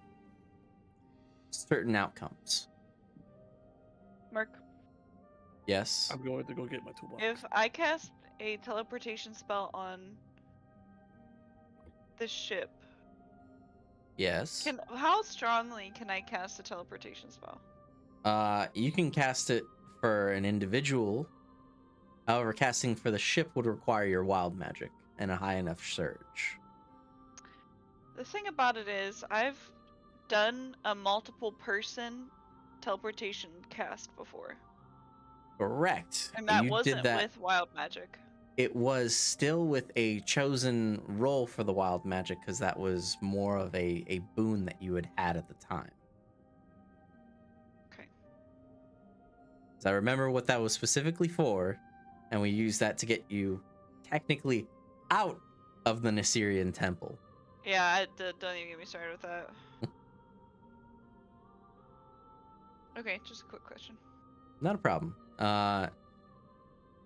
certain outcomes. Mark, Yes. I'm going to go get my toolbox. if I cast a teleportation spell on the ship, Yes. how strongly can I cast a teleportation spell? You can cast it for an individual. However, casting for the ship would require your wild magic and a high enough surge. The thing about it is, I've done a multiple person teleportation cast before, Correct. and that You wasn't did that. with wild magic. It was still with a chosen roll for the wild magic because that was more of a boon that you had at the time. Okay. So I remember what that was specifically for, and we used that to get you technically out of the Nasirian temple. Yeah, don't even get me started with that. Okay, just a quick question. Not a problem.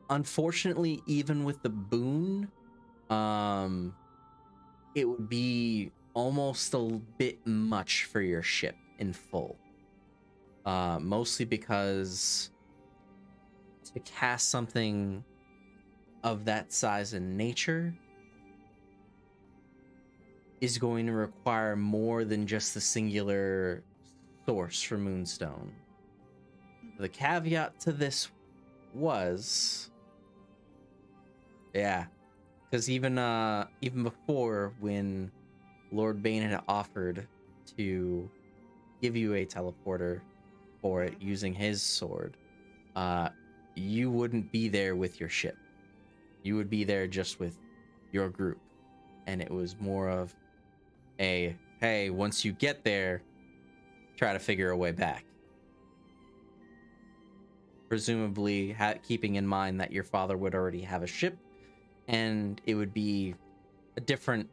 Unfortunately, even with the boon, it would be almost a bit much for your ship in full. Mostly because to cast something of that size and nature is going to require more than just the singular source for Moonstone. The caveat to this was, because even before, when Lord Bane had offered to give you a teleporter for it using his sword, you wouldn't be there with your ship. You would be there just with your group, and it was more of a, hey, once you get there, try to figure a way back. Presumably keeping in mind that your father would already have a ship, and it would be a different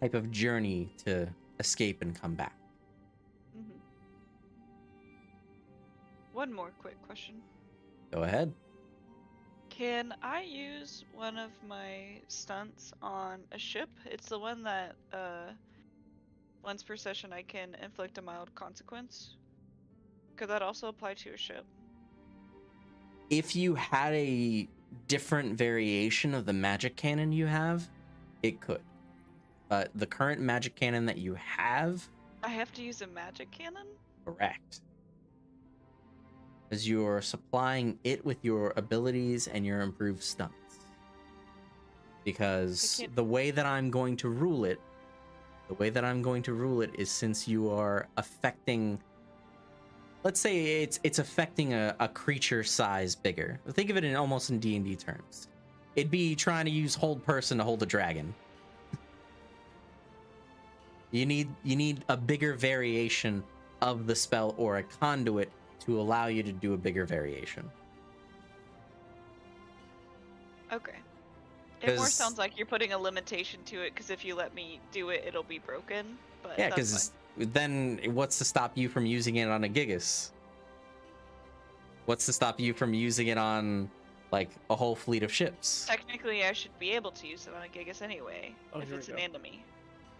type of journey to escape and come back. Mm-hmm. One more quick question. Go ahead. Can I use one of my stunts on a ship? It's the one that, once per session I can inflict a mild consequence. Could that also apply to a ship? If you had a different variation of the magic cannon you have, it could. But the current magic cannon that you have... I have to use a magic cannon? Correct. Because you're supplying it with your abilities and your improved stunts. Because the way that I'm going to rule it is, since you are affecting... Let's say it's affecting a creature size bigger. Think of it almost in D&D terms. It'd be trying to use hold person to hold a dragon. You need a bigger variation of the spell or a conduit to allow you to do a bigger variation. Okay. It more sounds like you're putting a limitation to it, because if you let me do it, it'll be broken. But yeah, because then what's to stop you from using it on a Gigas? What's to stop you from using it on, like, a whole fleet of ships? Technically, I should be able to use it on a Gigas anyway, if it's an enemy.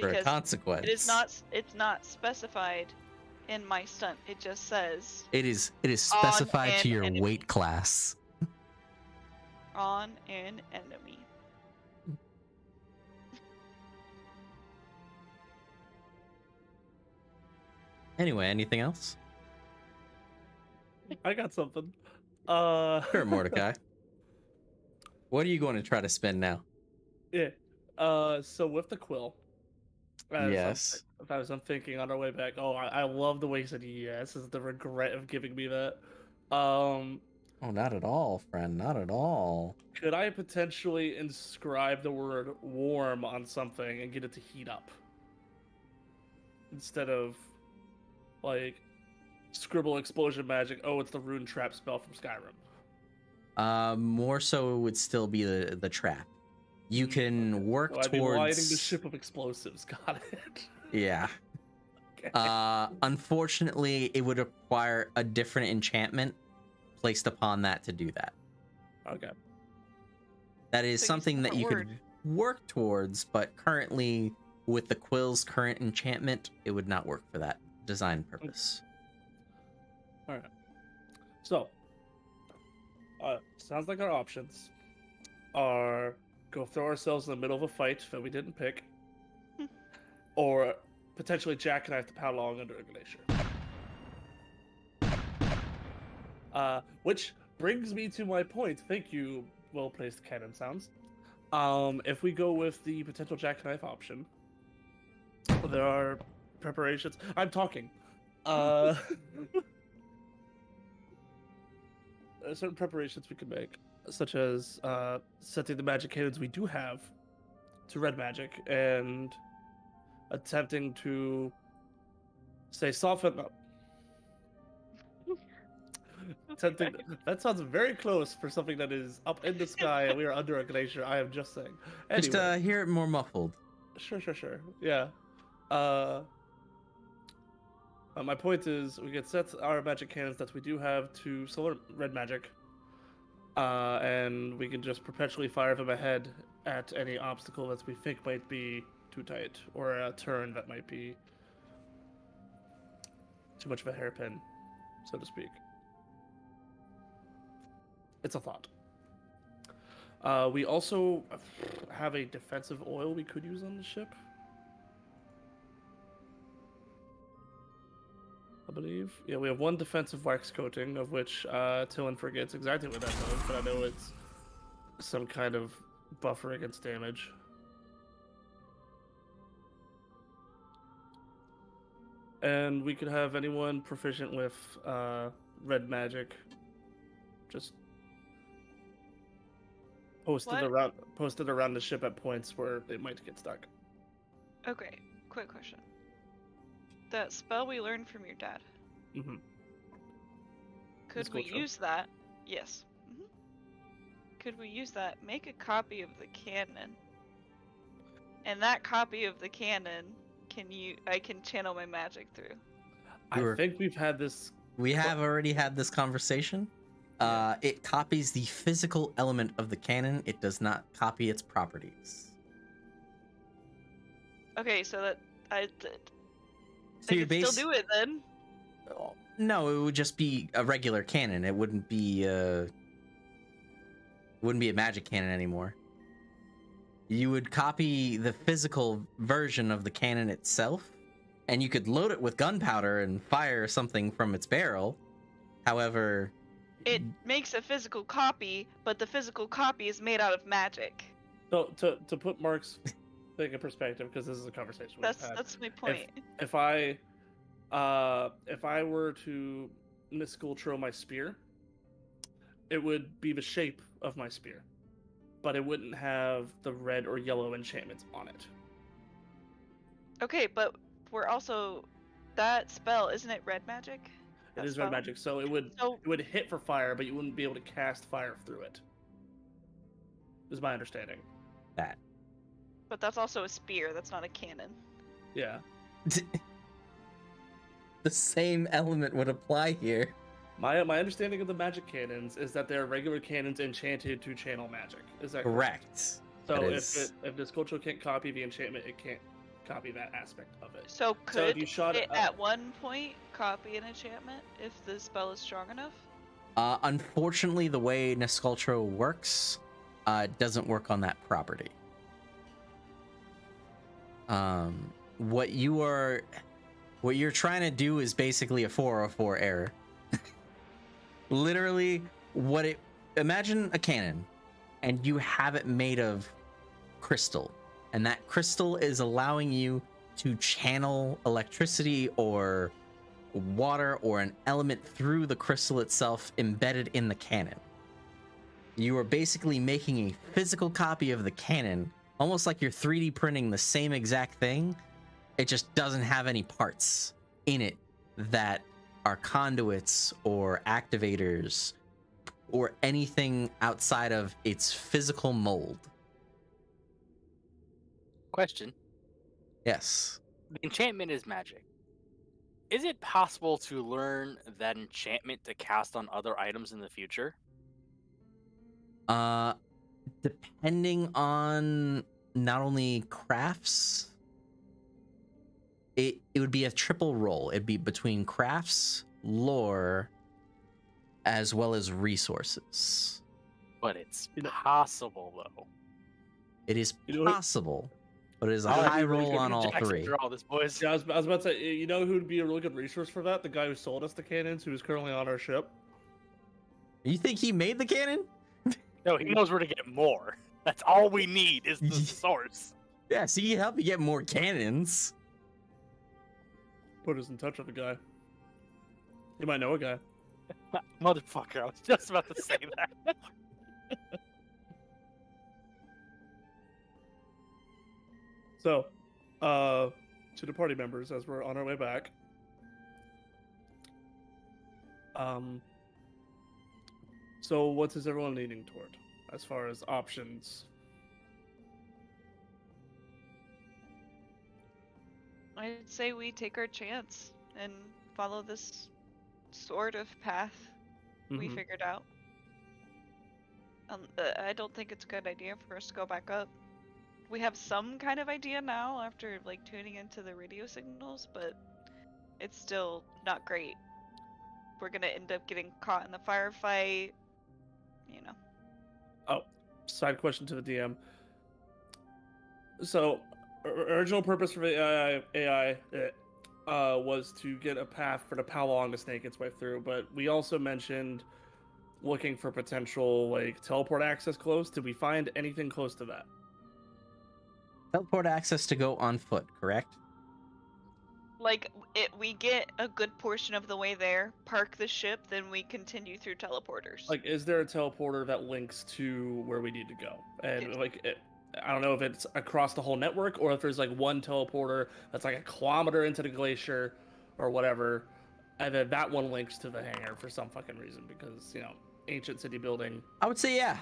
For a consequence. It's not specified in my stunt. It just says it is specified to your weight class. On an enemy. Anyway, anything else? I got something. Sure, Mordecai. What are you going to try to spend now? Yeah. So with the quill, Yes. As I'm thinking on our way back. Oh, I love the way he said yes. Is the regret of giving me that. Oh, not at all, friend. Not at all. Could I potentially inscribe the word warm on something and get it to heat up? Instead of, like, scribble explosion magic. Oh, it's the rune trap spell from Skyrim. More so it would still be the trap. You can work So I'd be towards lighting the ship of explosives. Got it. Yeah. Okay. Unfortunately, it would require a different enchantment placed upon that to do that. Okay. That is So use something a that you different could work towards, but currently, with the Quill's current enchantment, it would not work for that design purpose. All right. So, sounds like our options are go throw ourselves in the middle of a fight that we didn't pick, or potentially jackknife the paddle along under a glacier. Which brings me to my point. Thank you, well-placed cannon sounds. If we go with the potential jackknife option, there are preparations. I'm talking. There are certain preparations we could make, such as setting the magic cannons we do have to red magic and attempting to say soften up. That sounds very close for something that is up in the sky and we are under a glacier. I am just saying. Anyway, Just hear it more muffled. Sure. Yeah. My point is, we could set our magic cannons that we do have to solar red magic, and we can just perpetually fire them ahead at any obstacle that we think might be too tight, or a turn that might be too much of a hairpin, so to speak. It's a thought. We also have a defensive oil we could use on the ship, I believe. Yeah, we have one defensive wax coating, of which Tillin forgets exactly what that does, but I know it's some kind of buffer against damage. And we could have anyone proficient with red magic just posted around the ship at points where it might get stuck. Okay, quick question. That spell we learned from your dad. Mm-hmm. Could we use that? Yes. Mm-hmm. Could we use that? Make a copy of the cannon. And that copy of the cannon, I can channel my magic through. I think we've had this. We have already had this conversation. It copies the physical element of the cannon. It does not copy its properties. Okay, so that I So your could base... still do it then. No, it would just be a regular cannon. It wouldn't be a magic cannon anymore. You would copy the physical version of the cannon itself, and you could load it with gunpowder and fire something from its barrel. However, it makes a physical copy, but the physical copy is made out of magic. So to put Mark's thing in perspective, because this is a conversation we've had. That's my point. If I were to misculture my spear, it would be the shape of my spear, but it wouldn't have the red or yellow enchantments on it. Okay, but we're also that spell, isn't it red magic? It is red magic, so it would hit for fire, but you wouldn't be able to cast fire through it. Is my understanding. That. But that's also a spear. That's not a cannon. Yeah. The same element would apply here. My understanding of the magic cannons is that they're regular cannons enchanted to channel magic. Is that correct? So if this culture can't copy the enchantment, it can't copy that aspect of it. So could if you shot it at one point copy an enchantment if the spell is strong enough? Unfortunately, the way Nescultro works, doesn't work on that property. What you're trying to do is basically a 404 error. Literally, imagine a cannon, and you have it made of crystal, and that crystal is allowing you to channel electricity or water or an element through the crystal itself embedded in the cannon. You are basically making a physical copy of the cannon, almost like you're 3D printing the same exact thing. It just doesn't have any parts in it that are conduits or activators or anything outside of its physical mold. Question. Yes. The enchantment is magic. Is it possible to learn that enchantment to cast on other items in the future? Depending on not only crafts, it would be a triple roll. It'd be between crafts, lore, as well as resources. But it's possible, though. It is You know what- possible, but it is a Oh, high you really roll good. on all Jackson, three. draw this, boys. Yeah, I was about to say, you know who would be a really good resource for that? The guy who sold us the cannons, who is currently on our ship. You think he made the cannon? No, he knows where to get more. That's all we need is the source. Yeah, so he can help you get more cannons. Put us in touch with the guy. You might know a guy. Motherfucker, I was just about to say that. So, to the party members, as we're on our way back. So what is everyone leaning toward as far as options? I'd say we take our chance and follow this sort of path we Mhm. figured out. I don't think it's a good idea for us to go back up. We have some kind of idea now after like tuning into the radio signals, but it's still not great. We're gonna end up getting caught in the firefight, you know. Oh, side question to the DM. So, original purpose for AI was to get a path for the Powlong to snake its way through, but we also mentioned looking for potential like teleport access close. Did we find anything close to that? Teleport access to go on foot, correct? Like we get a good portion of the way there, park the ship, then we continue through teleporters. Like, is there a teleporter that links to where we need to go? And I don't know if it's across the whole network or if there's like one teleporter that's like a kilometer into the glacier or whatever, and then that one links to the hangar for some fucking reason because ancient city building. I would say yeah.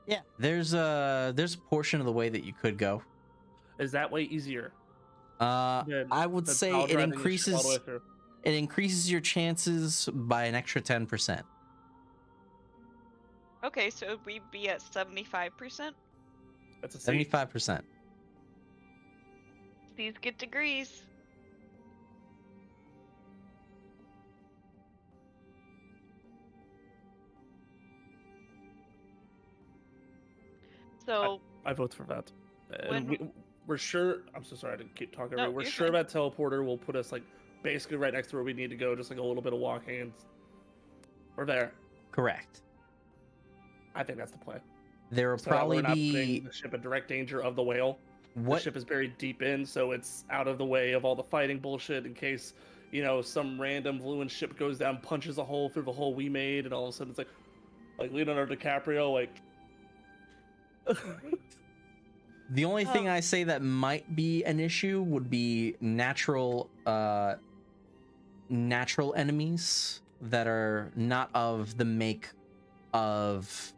Yeah. There's a portion of the way that you could go. Is that way easier? I would than say power it driving the ship all the way increases through? it increases your chances by an extra 10%. Okay, so we'd be at 75%. That's a C. 75%. These get degrees. So I vote for that. And we're sure. I'm so sorry to keep talking. No, We're you're sure fine. that teleporter will put us like basically right next to where we need to go, just like a little bit of walking, and we're there. Correct. I think that's the play. There will So that probably we're not be putting the ship in direct danger of the whale. what The ship is buried deep in, so it's out of the way of all the fighting bullshit in case some random fluent ship goes down, punches a hole through the hole we made, and all of a sudden it's like Leonardo DiCaprio, like. the only thing I say that might be an issue would be natural enemies that are not of the make of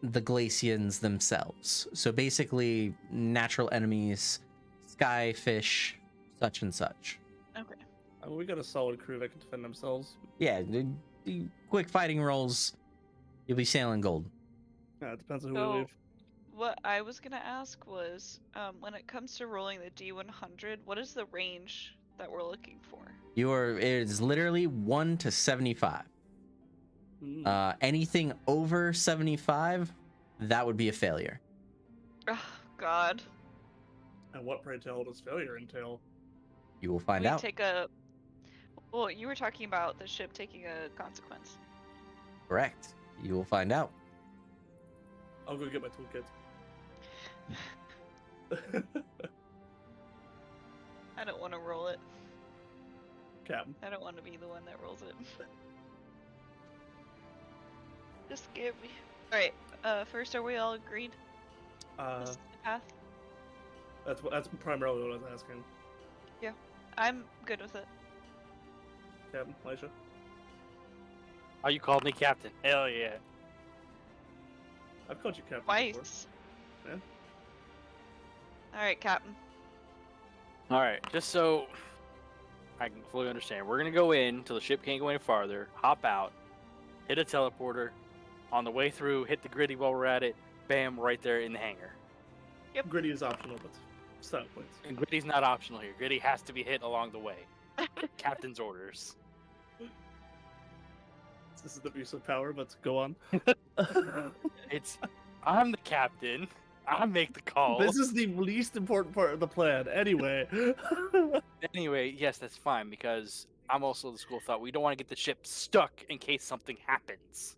the Glacians themselves. So basically natural enemies, sky fish, such and such. okay. I mean, we got a solid crew that can defend themselves. Yeah, the quick fighting rolls, you'll be sailing gold. Yeah, it depends on who So- we leave. What I was gonna ask was, when it comes to rolling the D100, what is the range that we're looking for? It is literally 1 to 75. Anything over 75, that would be a failure. Oh God. And what, pray tell, does failure entail? You will find we out. take a. Well, you were talking about the ship taking a consequence. Correct. You will find out. I'll go get my toolkit. don't want to roll it. Captain. I don't want to be the one that rolls it. Just scare me. Alright, first, are we all agreed? This is the path? That's primarily what I was asking. I'm good with it. Captain, Alicia. Oh, you called me captain. Hell yeah. I've called you Captain before. Twice. Yeah. Alright, Captain. All right, just so I can fully understand, we're gonna go in till the ship can't go any farther. Hop out, hit a teleporter. On the way through, hit the gritty while we're at it. Bam, right there in the hangar. Gritty is optional, but style points. And gritty's not optional here. Gritty has to be hit along the way. Captain's orders. This is the abuse of power, but go on. I'm the captain. I make the calls. This is the least important part of the plan. Anyway. Anyway, yes, that's fine because I'm also the school of thought we don't want to get the ship stuck in case something happens.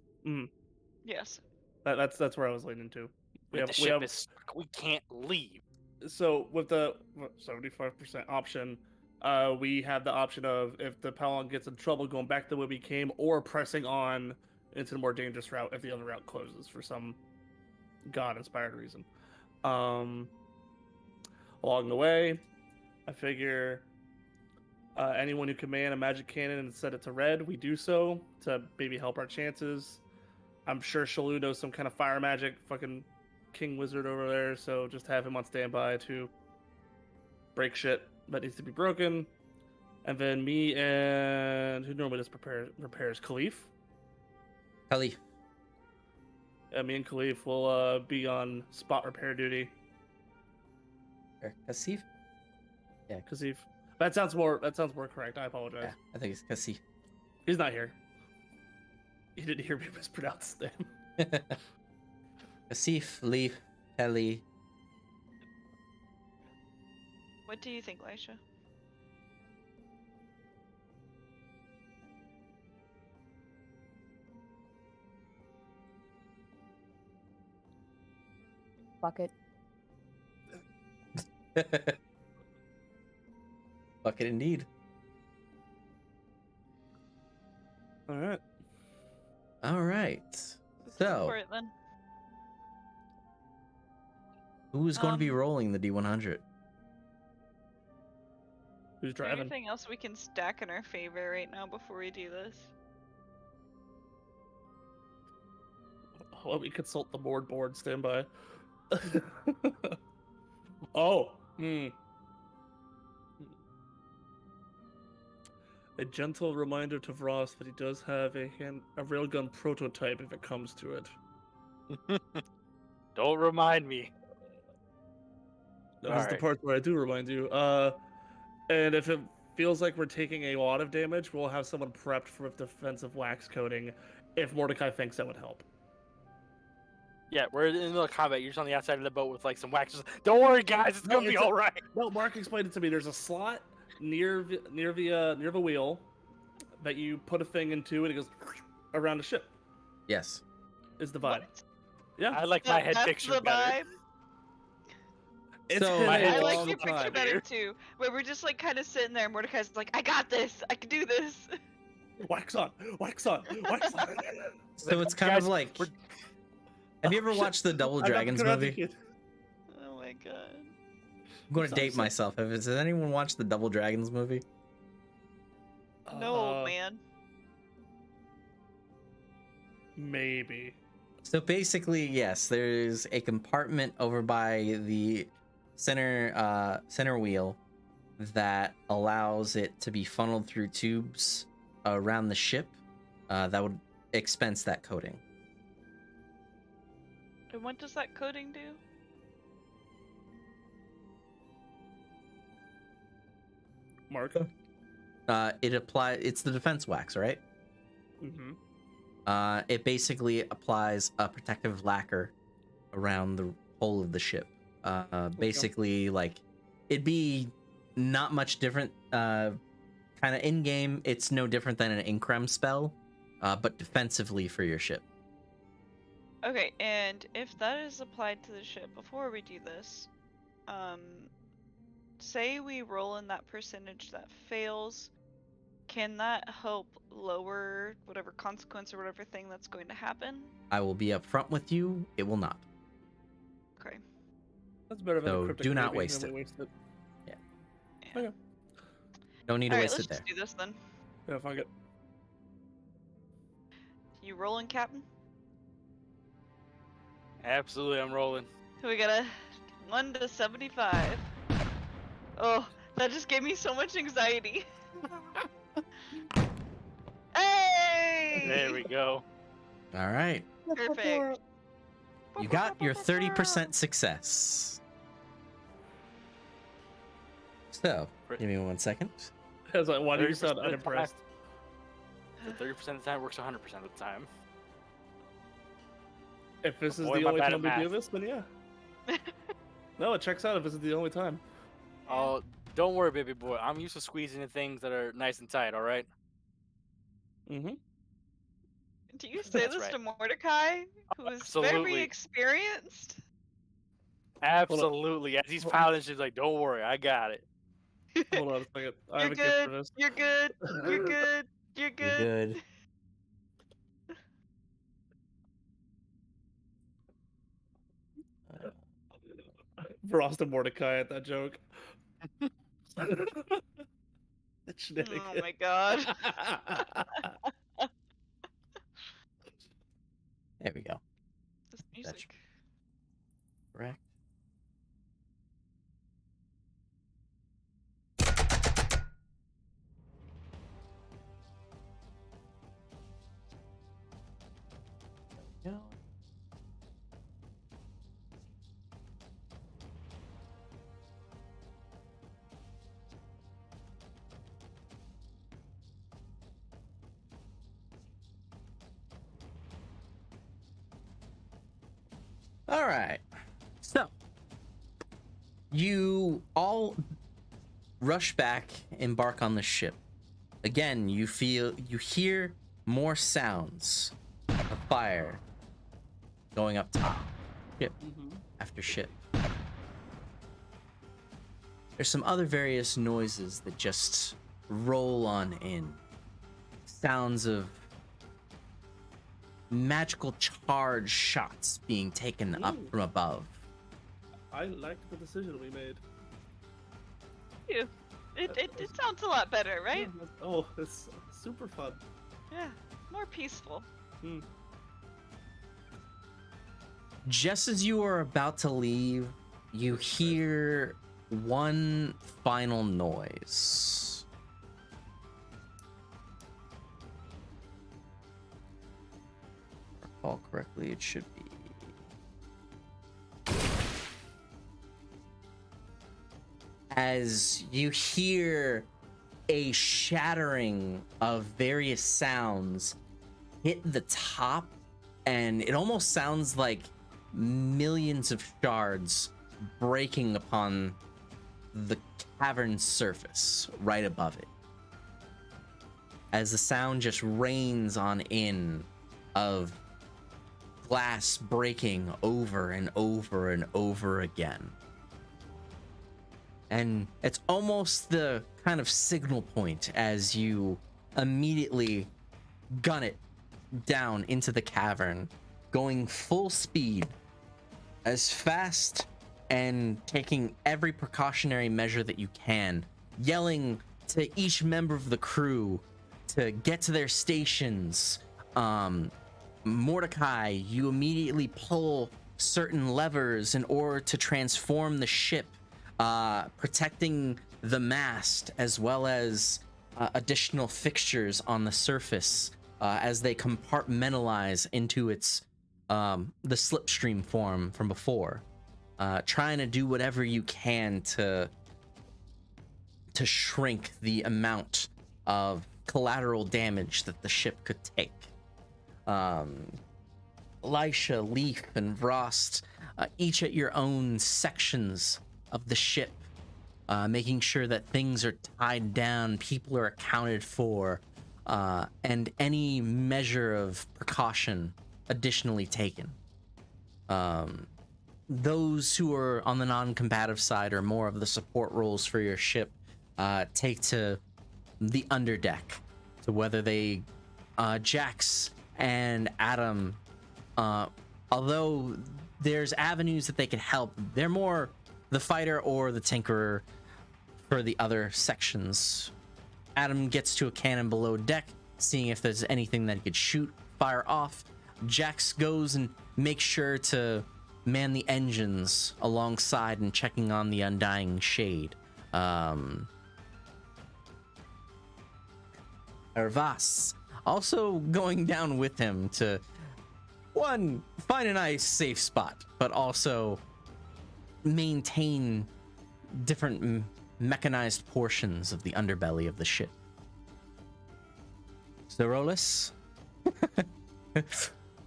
Yes. That's where I was leaning to. If the ship is stuck, we can't leave. So with the 75% option, we have the option of if the Palon gets in trouble, going back the way we came, or pressing on into the more dangerous route if the other route closes for some God-inspired reason. Along the way, I figure anyone who can man a magic cannon and set it to red, we do so to maybe help our chances. I'm sure Shalou knows some kind of fire magic, fucking king wizard over there, so just have him on standby to break shit that needs to be broken. And then me and who normally just repairs Khalif. Khalif. Me and Khalif will be on spot repair duty. Kasif? Khalif. That sounds more correct. I apologize. Yeah, I think it's Kasif. He's not here. You didn't hear me mispronounce his name. Kasif, Leaf, Kelly. What do you think, Laisha? Bucket. Bucket indeed. All right. All right. Let's So, go for it then. who's going to be rolling the D100? Who's Is there driving? anything else we can stack in our favor right now before we do this? Let me consult the board. Stand by. Oh. A gentle reminder to Vross that he does have a railgun prototype if it comes to it. Don't remind me. That is the part where I do remind you. And if it feels like we're taking a lot of damage, we'll have someone prepped for defensive wax coating if Mordecai thinks that would help. Yeah, we're in the middle of combat. You're just on the outside of the boat with like some waxes. Don't worry, guys. It's gonna be all right. No, Mark explained it to me. There's a slot near the wheel that you put a thing into, and it goes around the ship. Yes. Is the vibe? What? Yeah. I like my head That's picture the better. vibe. It's So- been My a head I like long your picture time. better too, where we're just like kind of sitting there. And Mordecai's like, "I got this. I can do this." Wax on, wax on, wax on. So it's kind Guys, of like. we're- Have you ever Oh, shit. watched the Double I'm not Dragons Karate movie? Kid. Oh my god. I'm going to Sorry, date sorry. myself. Has anyone watched the Double Dragons movie? No, old man. Maybe. So basically, yes, there's a compartment over by the center wheel that allows it to be funneled through tubes around the ship that would expense that coating. And what does that coating do? Mark. It's the defense wax, right? Mm-hmm. It basically applies a protective lacquer around the whole of the ship. Basically, like, it'd be not much different. Kind of in game, it's no different than an Increm spell, but defensively for your ship. Okay, and if that is applied to the ship before we do this, say we roll in that percentage that fails, can that help lower whatever consequence or whatever thing that's going to happen? I will be upfront with you. It will not. Okay. That's better than So a cryptic do not maybe, waste then it. we waste it. Yeah. Okay. Don't need to Alright, waste let's it there. just do this then. Yeah, fuck it. You rolling, Captain? Absolutely, I'm rolling. So we got a 1 to 75. Oh, that just gave me so much anxiety. Hey! There we go. All right. Perfect. You got your 30% success. So, give me 1 second. I was like, why do you 30% sound of the time. unimpressed? So 30% of the time works 100% of the time. If this is Boy, the am I only bad time at we do math. this, then yeah. No, it checks out if this is the only time. Oh, don't worry, baby boy. I'm used to squeezing in things that are nice and tight, alright? Mm-hmm. Do you say That's this right. to Mordecai, who is very Absolutely. experienced? Absolutely. As he's piloting, she's like, don't worry, I got it. Hold on a second. I You're have a gift for good. this. You're good. You're good. You're You're good. good. Frost and Mordecai at that joke. That Oh shenanigan. my god. There we go. This music. Correct. There we go. All right. So, you all rush back, embark on the ship. Again, you hear more sounds of fire going up top, ship after ship. There's some other various noises that just roll on in. Sounds of magical charge shots being taken up from above. I liked the decision we made. It sounds a lot better, right? Oh, it's super fun. Yeah. More peaceful. Just as you are about to leave, you hear one final noise. If I recall correctly, it should be. As you hear a shattering of various sounds hit the top, and it almost sounds like millions of shards breaking upon the cavern's surface right above it. As the sound just rains on in of glass breaking over and over and over again. And it's almost the kind of signal point as you immediately gun it down into the cavern, going full speed, as fast and taking every precautionary measure that you can, yelling to each member of the crew to get to their stations. Mordecai, you immediately pull certain levers in order to transform the ship, protecting the mast as well as additional fixtures on the surface as they compartmentalize into its the slipstream form from before, trying to do whatever you can to shrink the amount of collateral damage that the ship could take. Elisha, Leaf, and Vrost, each at your own sections of the ship, making sure that things are tied down, people are accounted for, and any measure of precaution additionally taken. those who are on the non-combative side or more of the support roles for your ship take to the underdeck, to whether they Jax and Adam, although there's avenues that they can help, they're more the fighter or the tinkerer for the other sections. Adam gets to a cannon below deck, seeing if there's anything that he could shoot, fire off. Jax goes and makes sure to man the engines alongside and checking on the undying shade. Ervas also going down with him to, one, find a nice safe spot, but also maintain different mechanized portions of the underbelly of the ship. Zerolus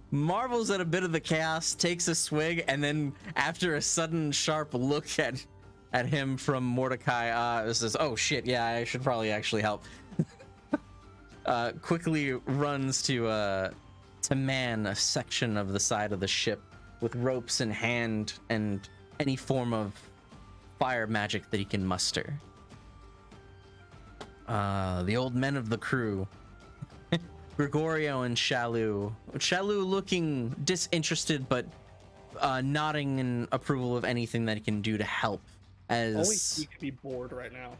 marvels at a bit of the chaos, takes a swig, and then after a sudden sharp look at him from Mordecai, says, "Oh shit, yeah, I should probably actually help." Quickly runs to man a section of the side of the ship with ropes in hand and any form of fire magic that he can muster. The old men of the crew, Gregorio and Shalou. Shalou looking disinterested, but nodding in approval of anything that he can do to help. As only he could be bored right now.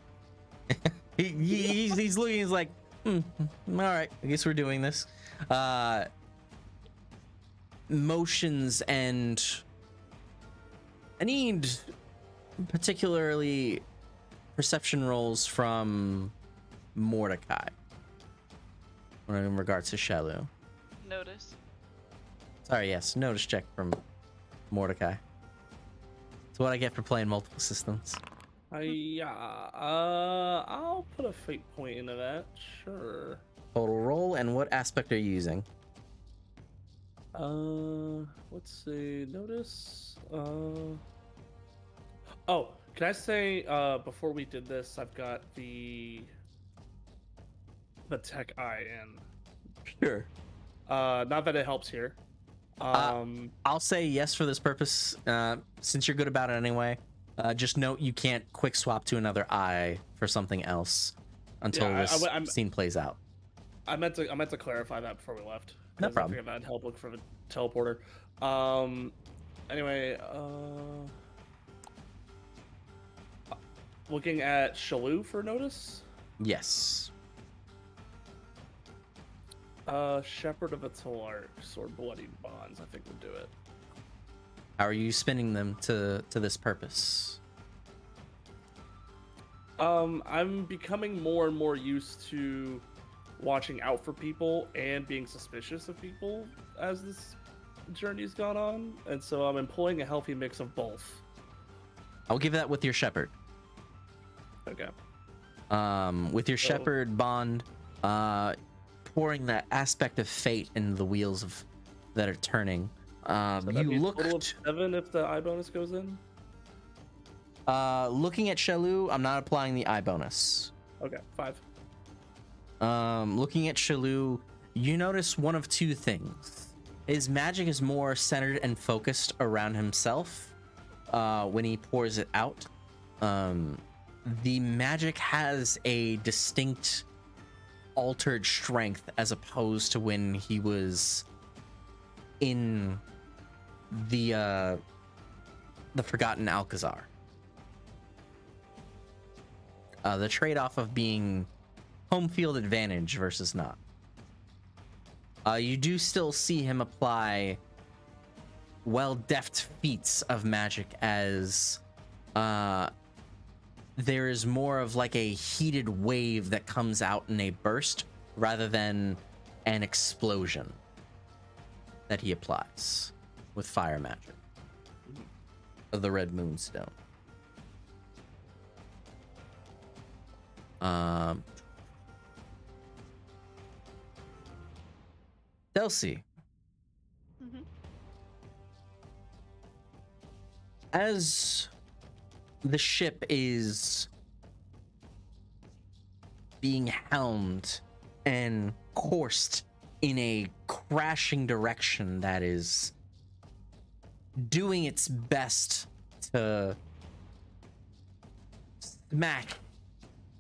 he's looking. He's like, all right, I guess we're doing this. Motions, and I need particularly perception rolls from Mordecai in regards to Shalou. Notice. Sorry, yes, notice check from Mordecai. It's what I get for playing multiple systems. I'll put a fate point into that. Sure. Total roll, and what aspect are you using? Let's see. Notice. Oh, can I say before we did this, I've got the tech eye in. Sure. Not that it helps here. I'll say yes for this purpose, since you're good about it anyway. Just note you can't quick swap to another eye for something else until this scene plays out. I meant to clarify that before we left. No problem. I figured that'd help look for the teleporter. Anyway, looking at Shalou for notice. Yes. Shepherd of Atalarks or Bloody Bonds, I think would do it. How are you spinning them to this purpose? I'm becoming more and more used to watching out for people and being suspicious of people as this journey's gone on, and so I'm employing a healthy mix of both. I'll give that with your shepherd. Okay. With your shepherd bond, pouring that aspect of fate into the wheels that are turning. So You look looked. total of 7 if the eye bonus goes in. Looking at Shalou, I'm not applying the eye bonus. Okay, 5. Looking at Shalou, you notice one of two things. His magic is more centered and focused around himself when he pours it out. The magic has a distinct altered strength as opposed to when he was in the Forgotten Alcazar. The trade-off of being home field advantage versus not. You do still see him apply well-deft feats of magic as there is more of like a heated wave that comes out in a burst rather than an explosion that he applies with fire magic of the Red Moonstone. Delcy. As the ship is being helmed and coursed in a crashing direction that is doing its best to smack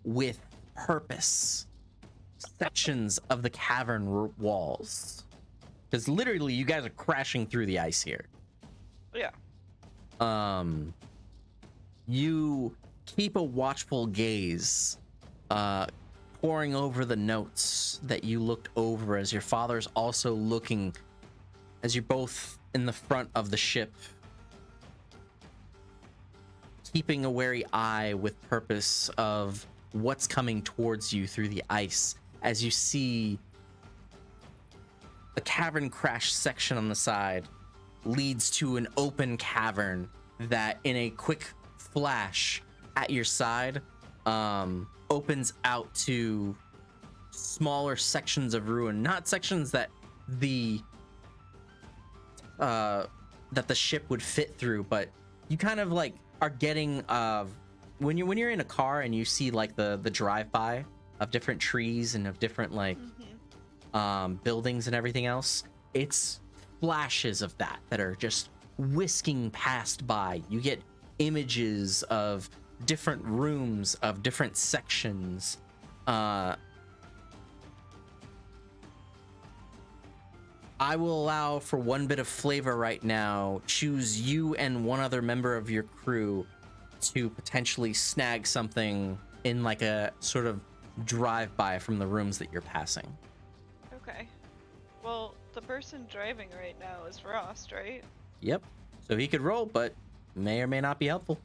with purpose sections of the cavern walls. Because literally, you guys are crashing through the ice here. Yeah. You keep a watchful gaze, poring over the notes that you looked over as your father's also looking, as you're both in the front of the ship, keeping a wary eye with purpose of what's coming towards you through the ice as you see the cavern crash section on the side leads to an open cavern that in a quick flash at your side opens out to smaller sections of ruin, not sections that the ship would fit through, but you kind of like are getting when you're in a car and you see like the drive-by of different trees and of different like buildings and everything else. It's flashes of that are just whisking past by. You get images of different rooms, of different sections. I will allow for one bit of flavor right now. Choose you and one other member of your crew to potentially snag something in like a sort of drive-by from the rooms that you're passing. Okay. Well, the person driving right now is Rost, right? Yep. So he could roll, but may or may not be helpful.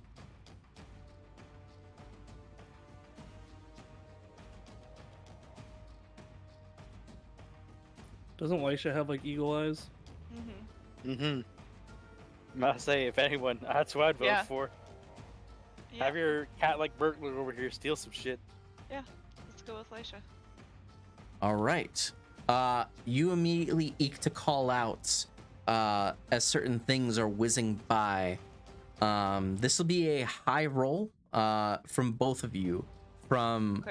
Doesn't Laisha have like eagle eyes? I'm about to say, if anyone, that's what I'd vote Yeah. for. Yeah. Have your cat-like burglar over here steal some shit. Yeah. Let's go with Laisha. All right. You immediately eke to call out as certain things are whizzing by. This will be a high roll from both of you. From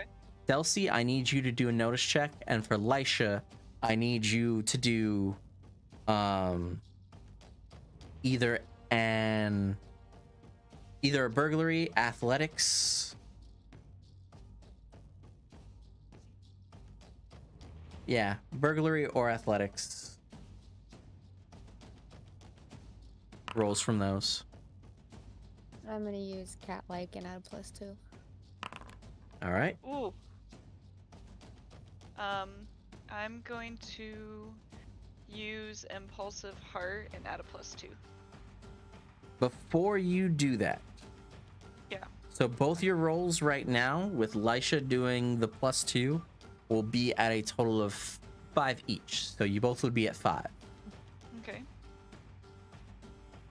Delcy, I need you to do a notice check, and for Laisha, I need you to do either a burglary, athletics. Yeah, burglary or athletics. Rolls from those. I'm gonna use cat-like and add a +2. All right. Ooh. I'm going to use Impulsive Heart and add a +2. Before you do that. Yeah. So both your rolls right now, with Laisha doing the +2, will be at a total of 5 each. So you both would be at 5. Okay.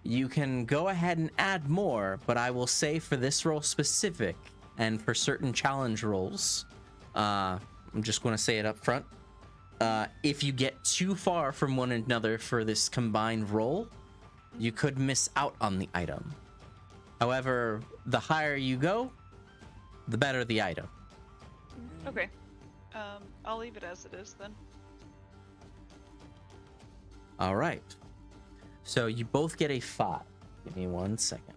You can go ahead and add more, but I will say for this roll specific and for certain challenge rolls, I'm just going to say it up front. If you get too far from one another for this combined roll, you could miss out on the item. However, the higher you go, the better the item. Okay. I'll leave it as it is then. All right. So you both get a 5. Give me 1 second.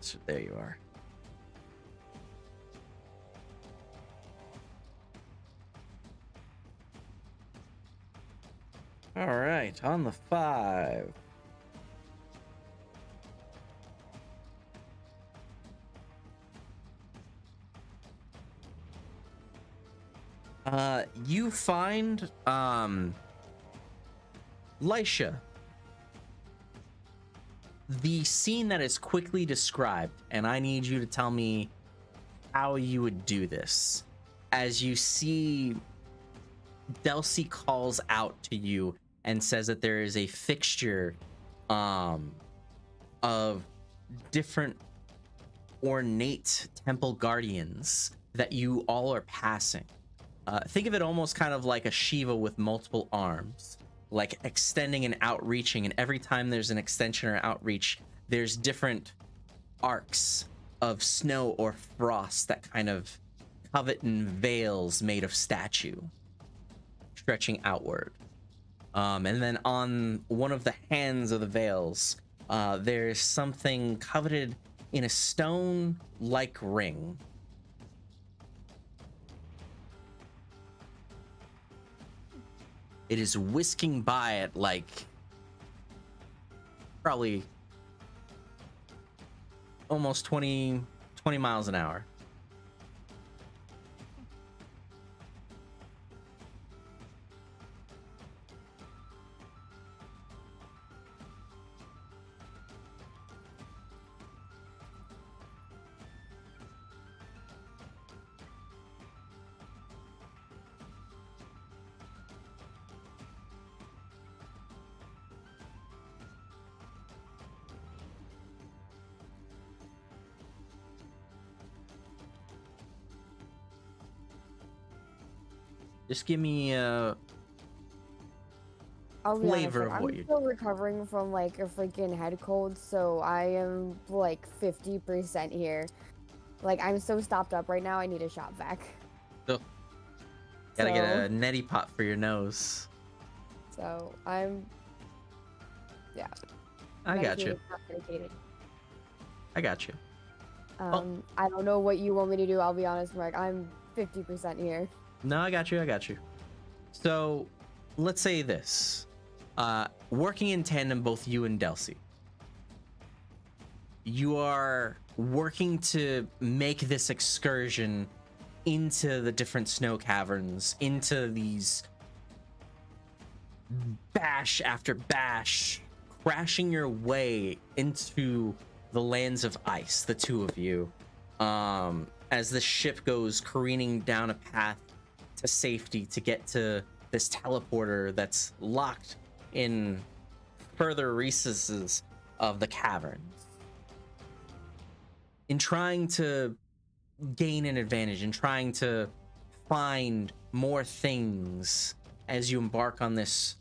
So there you are. All right, on the 5. You find Laisha. The scene that is quickly described, and I need you to tell me how you would do this. As you see, Delcy calls out to you and says that there is a fixture of different ornate temple guardians that you all are passing. Think of it almost kind of like a Shiva with multiple arms, like extending and outreaching, and every time there's an extension or outreach, there's different arcs of snow or frost that kind of covet in veils made of statue stretching outward. And then on one of the hands of the veils, there's something coveted in a stone-like ring. It is whisking by at like probably almost 20 miles an hour. Just give me a flavor of what I'm still recovering from like a freaking head cold, so I am like 50% here. Like I'm so stopped up right now. I need a shot back. So, gotta get a neti pot for your nose. So I'm, yeah. I got you. Medicated. I got you. I don't know what you want me to do. I'll be honest, Mark. I'm 50% here. No, I got you. I got you. So, let's say this. Working in tandem, both you and Delcy. You are working to make this excursion into the different snow caverns, into these bash after bash, crashing your way into the lands of ice, the two of you. As the ship goes careening down a path to safety to get to this teleporter that's locked in further recesses of the caverns. In trying to gain an advantage, in trying to find more things as you embark on this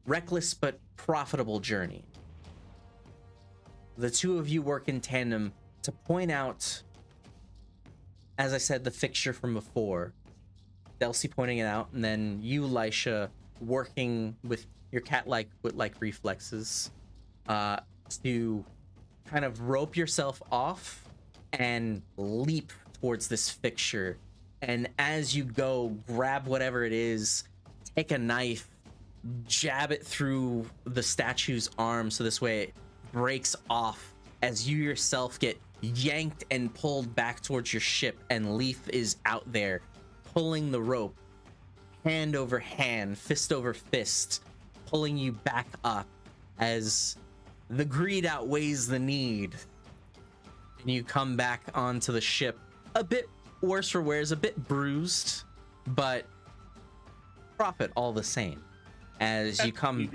reckless but profitable journey, the two of you work in tandem to point out, as I said, the fixture from before. Delcy pointing it out, and then you, Lisha, working with your cat-like, foot-like reflexes to kind of rope yourself off and leap towards this fixture. And as you go, grab whatever it is, take a knife, jab it through the statue's arm so this way it breaks off as you yourself get yanked and pulled back towards your ship, and Leaf is out there pulling the rope, hand over hand, fist over fist, pulling you back up as the greed outweighs the need. And you come back onto the ship a bit worse for wear, a bit bruised, but profit all the same. As you come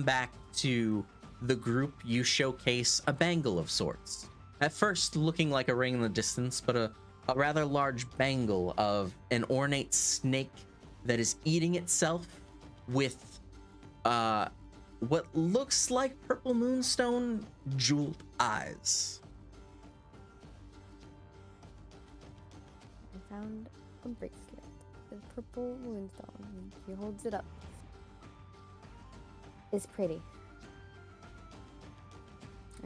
back to the group, you showcase a bangle of sorts. At first looking like a ring in the distance, but a rather large bangle of an ornate snake that is eating itself with what looks like purple moonstone jeweled eyes. I found a bracelet with purple moonstone. He holds it up. It's pretty.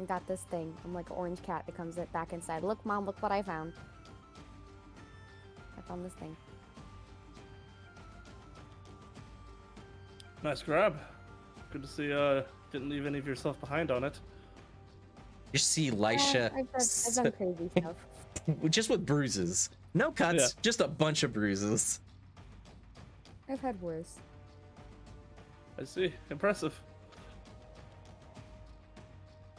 I got this thing. I'm like an orange cat that comes back inside. Look, Mom, look what I found. I found this thing. Nice grab. Good to see didn't leave any of yourself behind on it. You see Lisha I've done crazy stuff. just with bruises. No cuts, just a bunch of bruises. I've had worse. I see. Impressive.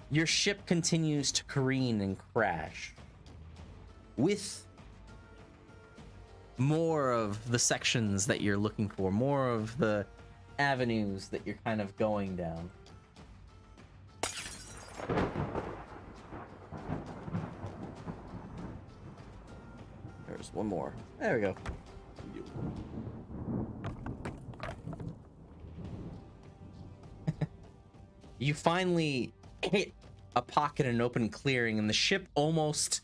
Your ship continues to careen and crash, with more of the sections that you're looking for, more of the avenues that you're kind of going down. There's one more. There we go. You finally hit a pocket in an open clearing, and the ship almost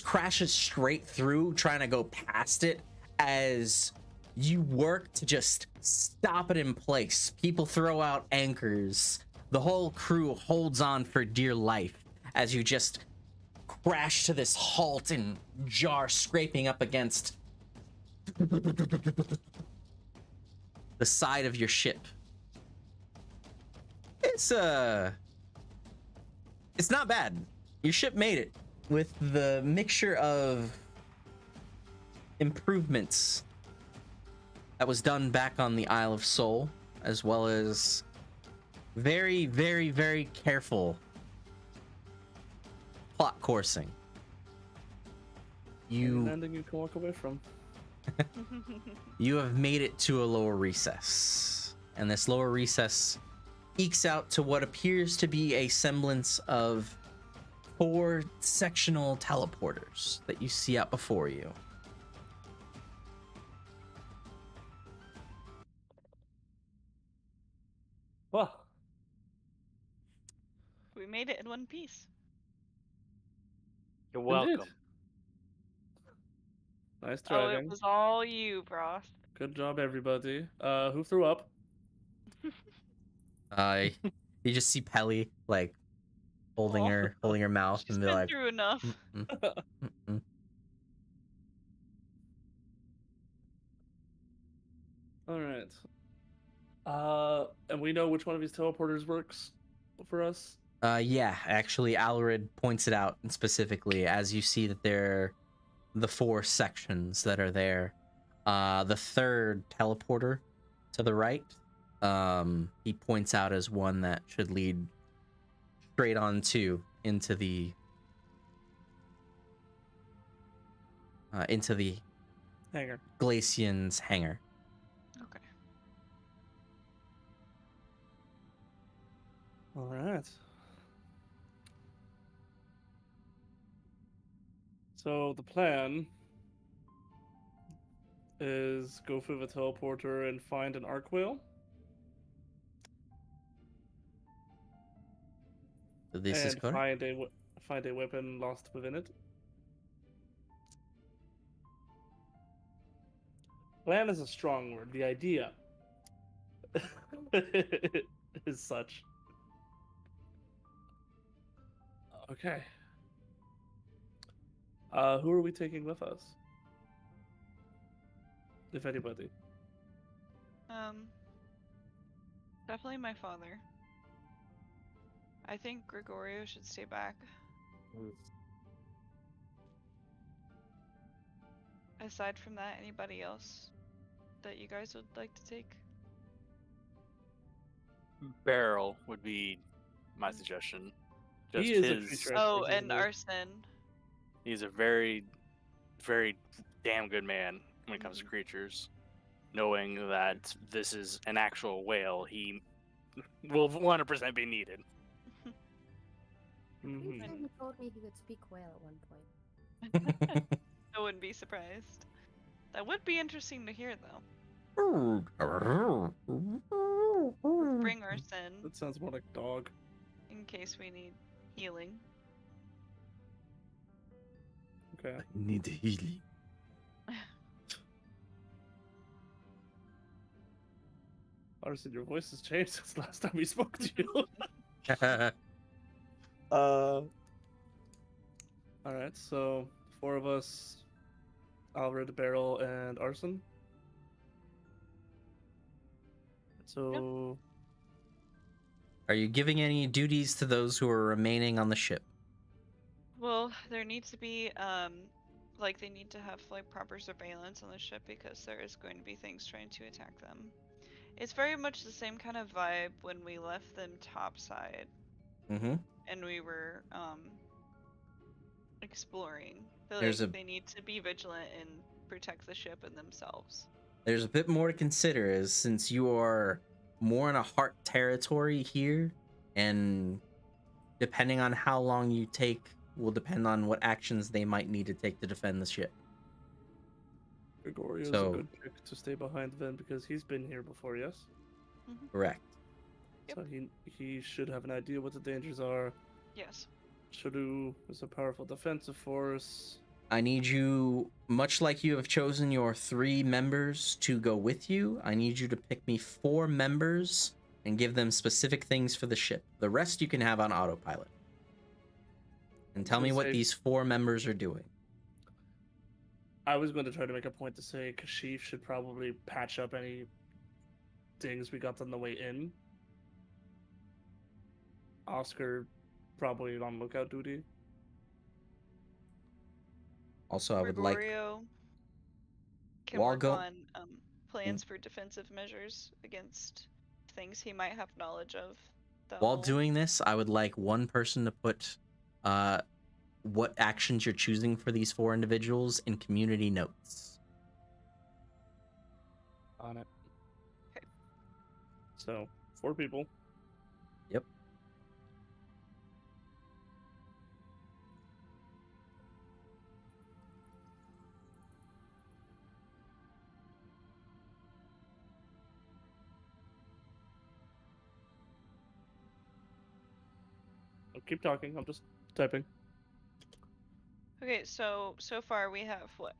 crashes straight through, trying to go past it as you work to just stop it in place. People throw out anchors. The whole crew holds on for dear life as you just crash to this halt and jar, scraping up against the side of your ship. It's not bad. Your ship made it with the mixture of improvements that was done back on the Isle of Sol, as well as very, very, very careful plot coursing. An ending you can walk away from. You have made it to a lower recess, and this lower recess ekes out to what appears to be a semblance of 4 sectional teleporters that you see out before you. Well, We made it in one piece. You're indeed. welcome. Nice Oh, driving. it was all you, Broth. Good job, everybody. Who threw up? You just see Pelly like holding her mouth She's and be been like, through enough. "Mm-mm, mm-mm." All right. And we know which one of these teleporters works for us. Yeah, actually, Alred points it out specifically as you see that they're the 4 sections that are there. The third teleporter to the right, he points out as one that should lead straight on into the Hanger. Glacian's hangar. Okay. All right. So the plan is go through the teleporter and find an arc whale. This is and correct. find a weapon lost within it. Plan is a strong word. The idea is such. Okay. Who are we taking with us? If anybody. Definitely my father. I think Gregorio should stay back. Aside from that, anybody else that you guys would like to take? Barrel would be my suggestion. Just He is a his. creature. Oh, He's and a- Arson. He's a very, very damn good man when it comes to creatures. Knowing that this is an actual whale, he will 100% be needed. Mhm. He told me he could speak whale at one point. I wouldn't be surprised. That would be interesting to hear, though. Bring Arson That sounds more like dog. in case we need healing. Okay. Need healing. Arson, your voice has changed since last time we spoke to you. Alright, so 4 of us, Alred, Barrel, and Arson. So Are you giving any duties to those who are remaining on the ship? Well, there needs to be, like, they need to have, like, proper surveillance on the ship because there is going to be things trying to attack them. It's very much the same kind of vibe when we left them topside Mm-hmm. and we were, exploring. They're There's like, a- they need to be vigilant and protect the ship and themselves. There's a bit more to consider, as since you are more in a heart territory here, and depending on how long you take will depend on what actions they might need to take to defend the ship. Gregorio's So- a good pick to stay behind then because he's been here before, yes? Correct. Yep. So he should have an idea what the dangers are. Yes. Shadu is a powerful defensive force. I need you, much like you have chosen your 3 members to go with you, I need you to pick me 4 members and give them specific things for the ship. The rest you can have on autopilot. And tell me what these 4 members are doing. I was going to try to make a point to say Kashif should probably patch up any dings we got on the way in. Oscar probably on lookout duty. Also, I would like... Gregorio can While work go- on plans for defensive measures against things he might have knowledge of. While that'll- doing this, I would like one person to put what actions you're choosing for these 4 individuals in community notes. On it. Okay. So, 4 people. Yep. Oh, keep talking. I'm just typing. Okay, so far we have what?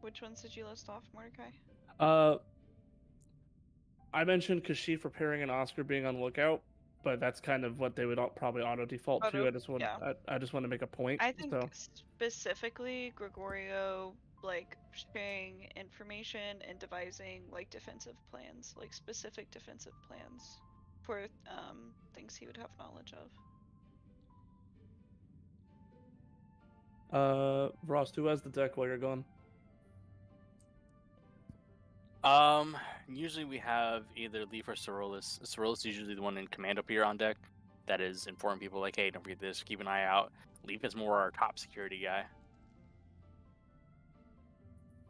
Which ones did you list off, Mordecai? I mentioned Kashif repairing and Oscar being on lookout, but that's kind of what they would probably auto default to. Auto, I just want yeah. I just want to make a point. I think so. specifically Gregorio like sharing information and devising like defensive plans, like specific defensive plans for things he would have knowledge of. Ross, who has the deck while you're gone? Usually we have either Leaf or Cerulus. Cerulus is usually the one in command up here on deck that is informing people like, hey, don't forget this, keep an eye out. Leaf is more our top security guy.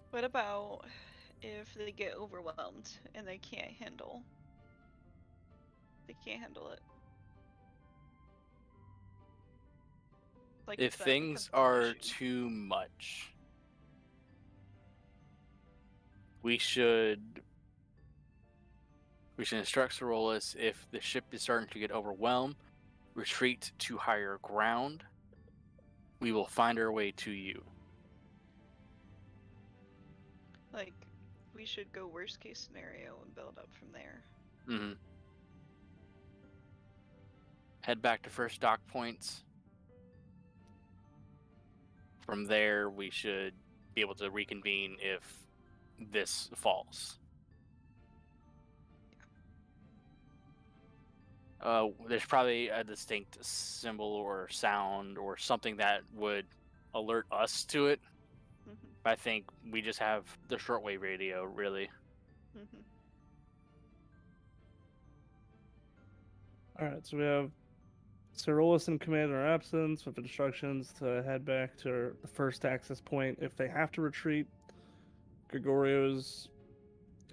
What about if they get overwhelmed and they can't handle it? Like If that things becomes an are issue. too much, we should instruct Cerulus if the ship is starting to get overwhelmed, retreat to higher ground. We will find our way to you. Like, we should go worst case scenario and build up from there. Mm-hmm. Head back to first dock points. From there, we should be able to reconvene if this falls. There's probably a distinct symbol or sound or something that would alert us to it. Mhm, I think we just have the shortwave radio, really. mhm. Alright, so we have Cerulus in command in our absence with instructions to head back to the first access point if they have to retreat. Gregorio's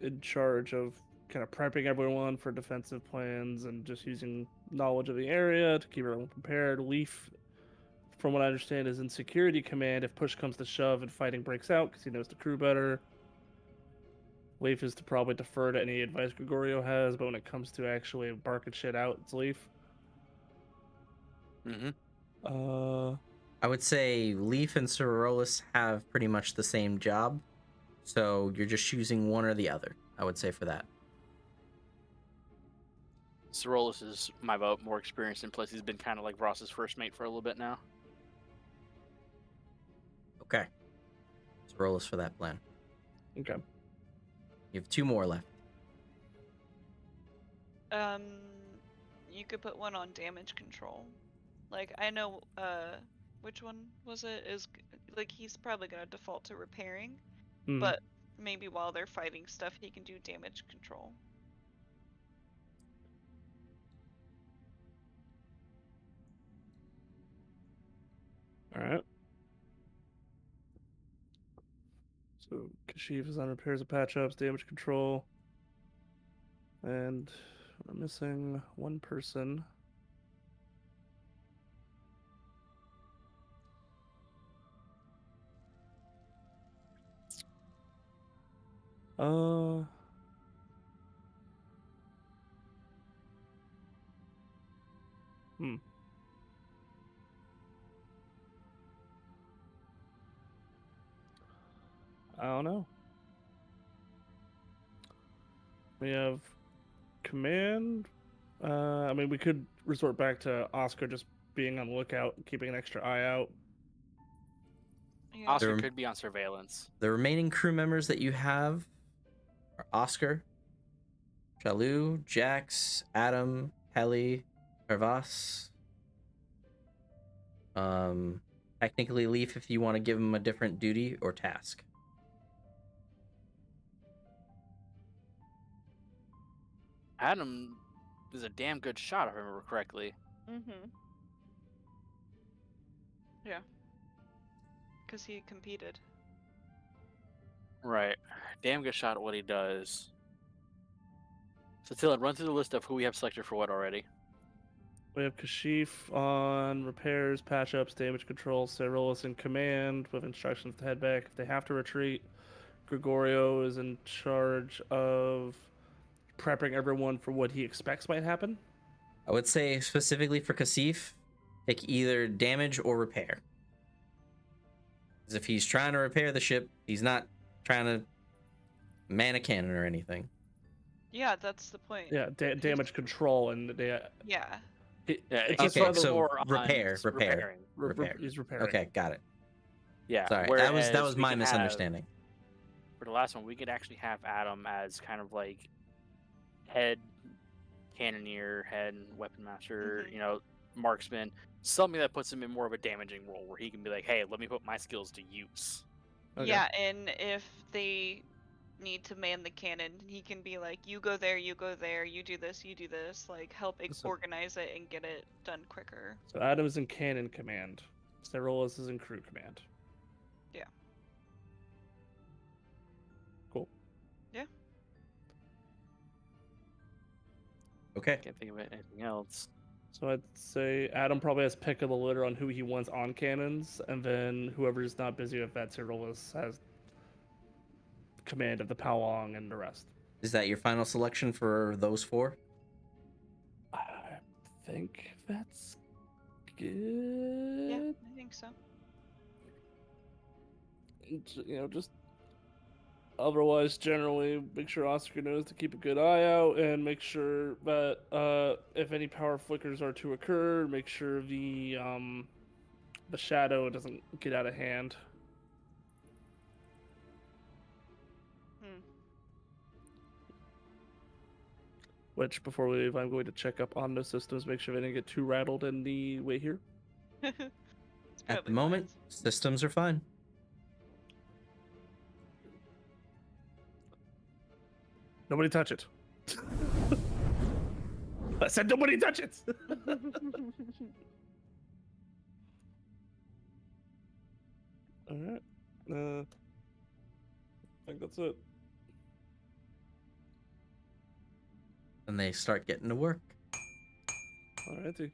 in charge of kind of prepping everyone for defensive plans and just using knowledge of the area to keep everyone prepared. Leaf, from what I understand, is in security command if push comes to shove and fighting breaks out because he knows the crew better. Leaf is to probably defer to any advice Gregorio has, but when it comes to actually barking shit out, it's Leaf. Mm-hmm. I would say Leaf and Cerulus have pretty much the same job, so you're just choosing one or the other, I would say, for that. Cerulus is my vote, more experienced, and plus he's been kind of like Ross's first mate for a little bit now. Okay. Cerulus for that plan. Okay. You have 2 more left. You could put one on damage control. Like, I know, which one was it? Like, he's probably gonna default to repairing, Hmm. but maybe while they're fighting stuff, he can do damage control. Alright. So Kashif is on repairs and patch ups, damage control. And we're missing one person. Uh. Hmm. I don't know. We have command. I mean, we could resort back to Oscar just being on the lookout, keeping an extra eye out. Yeah. Oscar There- could be on surveillance. The remaining crew members that you have are Oscar, Chalu, Jax, Adam, Helly, Hervas. Technically Leaf if you want to give him a different duty or task. Adam is a damn good shot, if I remember correctly. Mm-hmm. Yeah. Because he competed. Right. Damn good shot at what he does. So, Tillin, run through the list of who we have selected for what already. We have Kashif on repairs, patch ups, damage control, Cyrilus in command with instructions to head back if they have to retreat. Gregorio is in charge of prepping everyone for what he expects might happen. I would say specifically for Kasif, pick either damage or repair. Because if he's trying to repair the ship, he's not trying to man a cannon or anything. Yeah, that's the point. Yeah, damage control and Yeah. it's he's just Okay, rather so more on repair. repairing. repair. he's repairing. Okay, got it. Yeah. Sorry, that whereas was we my can have- misunderstanding. for the last one, we could actually have Adam as kind of like head cannoneer, head weapon master, Mhm. Marksman, something that puts him in more of a damaging role where he can be like, hey, let me put my skills to use. Okay. Yeah, and if they need to man the cannon, he can be like, you go there, you do this, like help So- organize it and get it done quicker. So Adam is in cannon command. Cyrilus is in crew command. Yeah. Cool. Yeah. Okay. Can't think of anything else. So I'd say Adam probably has pick of the litter on who he wants on cannons, and then whoever's not busy with that, Cyrilus has command of the Powong and the rest. Is that your final selection for those four? I think that's good. Yeah, I think so. Just otherwise, generally, make sure Oscar knows to keep a good eye out and make sure that if any power flickers are to occur, make sure the shadow doesn't get out of hand. Which, before we leave, I'm going to check up on the systems, make sure they didn't get too rattled in the way here. It's At the probably moment, fine. systems are fine. Nobody touch it. I said nobody touch it! Alright. I think that's it. And they start getting to work. Alrighty.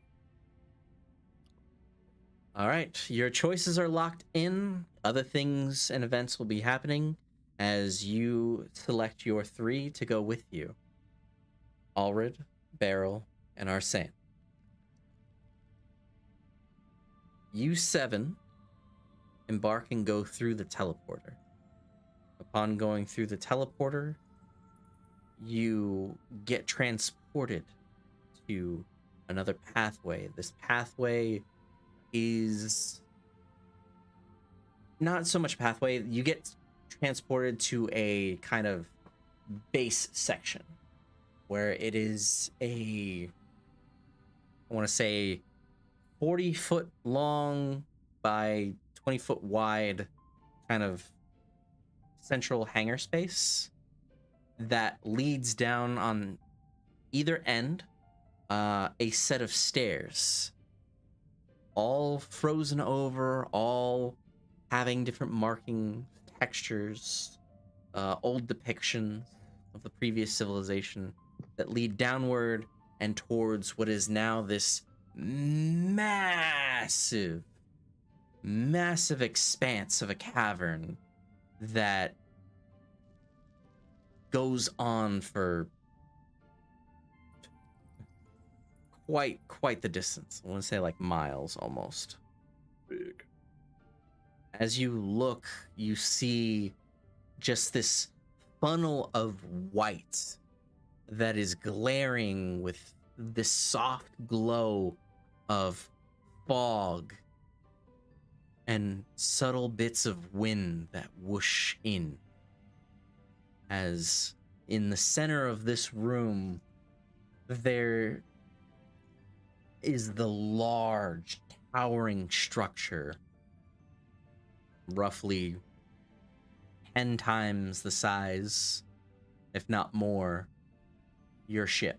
All right, your choices are locked in. Other things and events will be happening as you select your three to go with you. Alrid, Beryl, and Arsene. You seven embark and go through the teleporter. Upon going through the teleporter, you get transported to another pathway. This pathway is not so much pathway. You get transported to a kind of base section where it is I want to say 40-foot long by 20-foot wide kind of central hangar space that leads down on either end a set of stairs, all frozen over, all having different marking textures, old depictions of the previous civilization that lead downward and towards what is now this massive expanse of a cavern that goes on for quite the distance. I want to say like miles almost. Big. As you look, you see just this funnel of white that is glaring with this soft glow of fog and subtle bits of wind that whoosh in. As in the center of this room, there is the large, towering structure, roughly 10 times the size, if not more, your ship.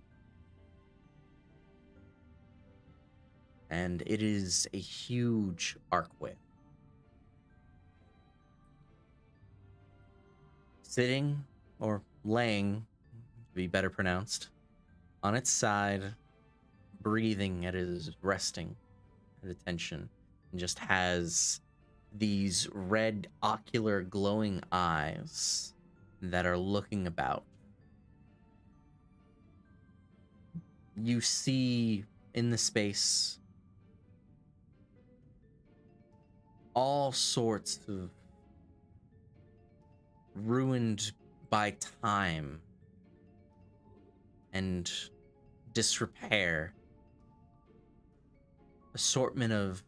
And it is a huge arc whale. Sitting, or laying, to be better pronounced, on its side, breathing at his resting at attention, and just has these red ocular glowing eyes that are looking about. You see in the space all sorts of ruined by time and disrepair assortment of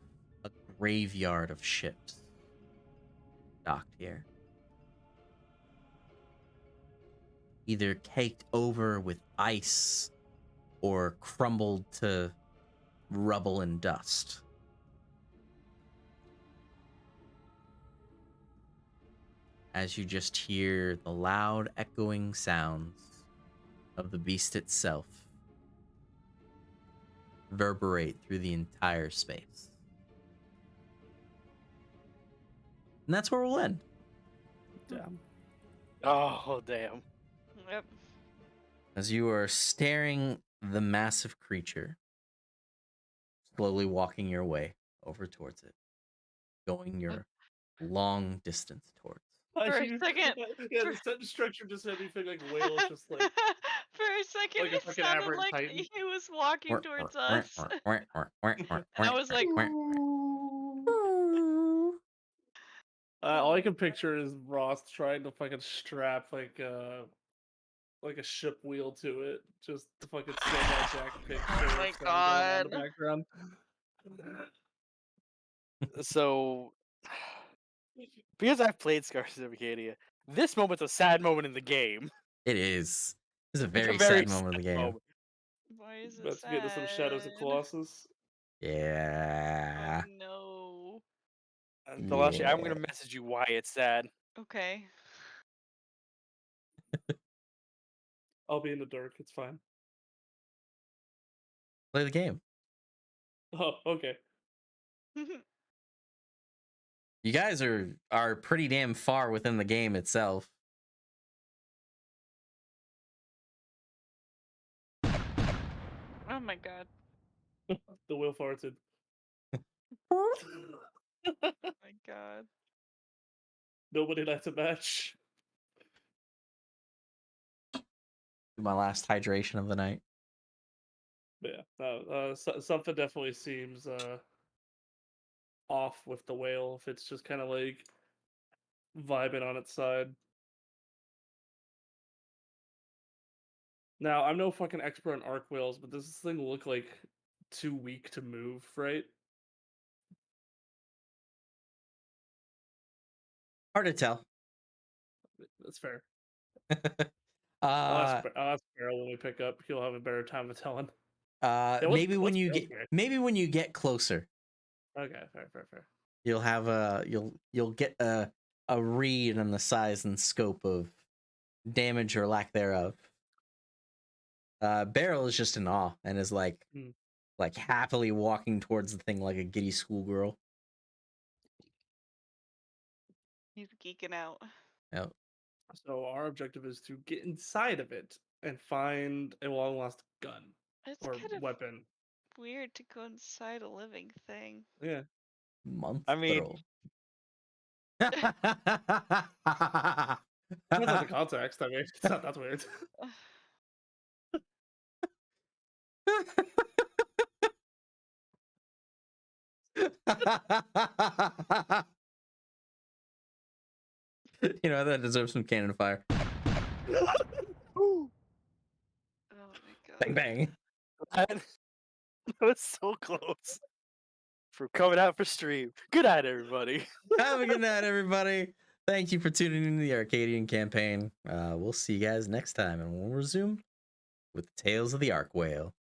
a graveyard of ships docked here, either caked over with ice or crumbled to rubble and dust. As you just hear the loud echoing sounds of the beast itself reverberate through the entire space. And that's where we'll end. Damn. Oh, damn. Yep. As you are staring the massive creature, slowly walking your way over towards it, going your long distance towards. For a second- Yeah, for- the sentence structure just made me think like whale is just like For a second, like a it fucking sounded aberrant like titan. he was walking towards us. I was like, All I can picture is Ross trying to fucking strap like a ship wheel to it, just to fucking Samuel Jack picture Oh my going on in the God. background. So, because I've played Scars of Arcadia, this moment's a sad moment in the game. It is. It's a It's very a very sad moment of the sad game. moment. why is it Let's get into some Shadows of sad? Colossus. Yeah. Oh no. And Delashi, I'm Yeah. gonna message you why it's sad. Okay. I'll be in the dark. It's fine. Play the game. Oh, okay. You guys are pretty damn far within the game itself. Oh my God. The wheel farted. Oh my God. Nobody likes a match. My last hydration of the night. But yeah, something definitely seems off with the whale if it's just kind of like vibing on its side. Now, I'm no fucking expert on arc whales, but does this thing look like too weak to move, right? Hard to tell. That's fair. I'll uh ask Barrel when we pick up. He'll have a better time of telling. Yeah, maybe when you okay. get closer, Okay, fair. you'll have you'll get a read on the size and scope of damage or lack thereof. Beryl is just in awe and is like Hmm. like happily walking towards the thing like a giddy schoolgirl. He's geeking out. Yep. So our objective is to get inside of it and find a long lost gun It's or kind of weapon. weird to go inside a living thing. Yeah. Months. I mean, Depends on the context. I mean, it's not that weird. You know, that deserves some cannon fire. Oh my god. Bang bang. That was so close. For coming out for stream. Good night, everybody. Have a good night, everybody. Thank you for tuning in to the Arcadian campaign. We'll see you guys next time, and we'll resume with the Tales of the Arc Whale.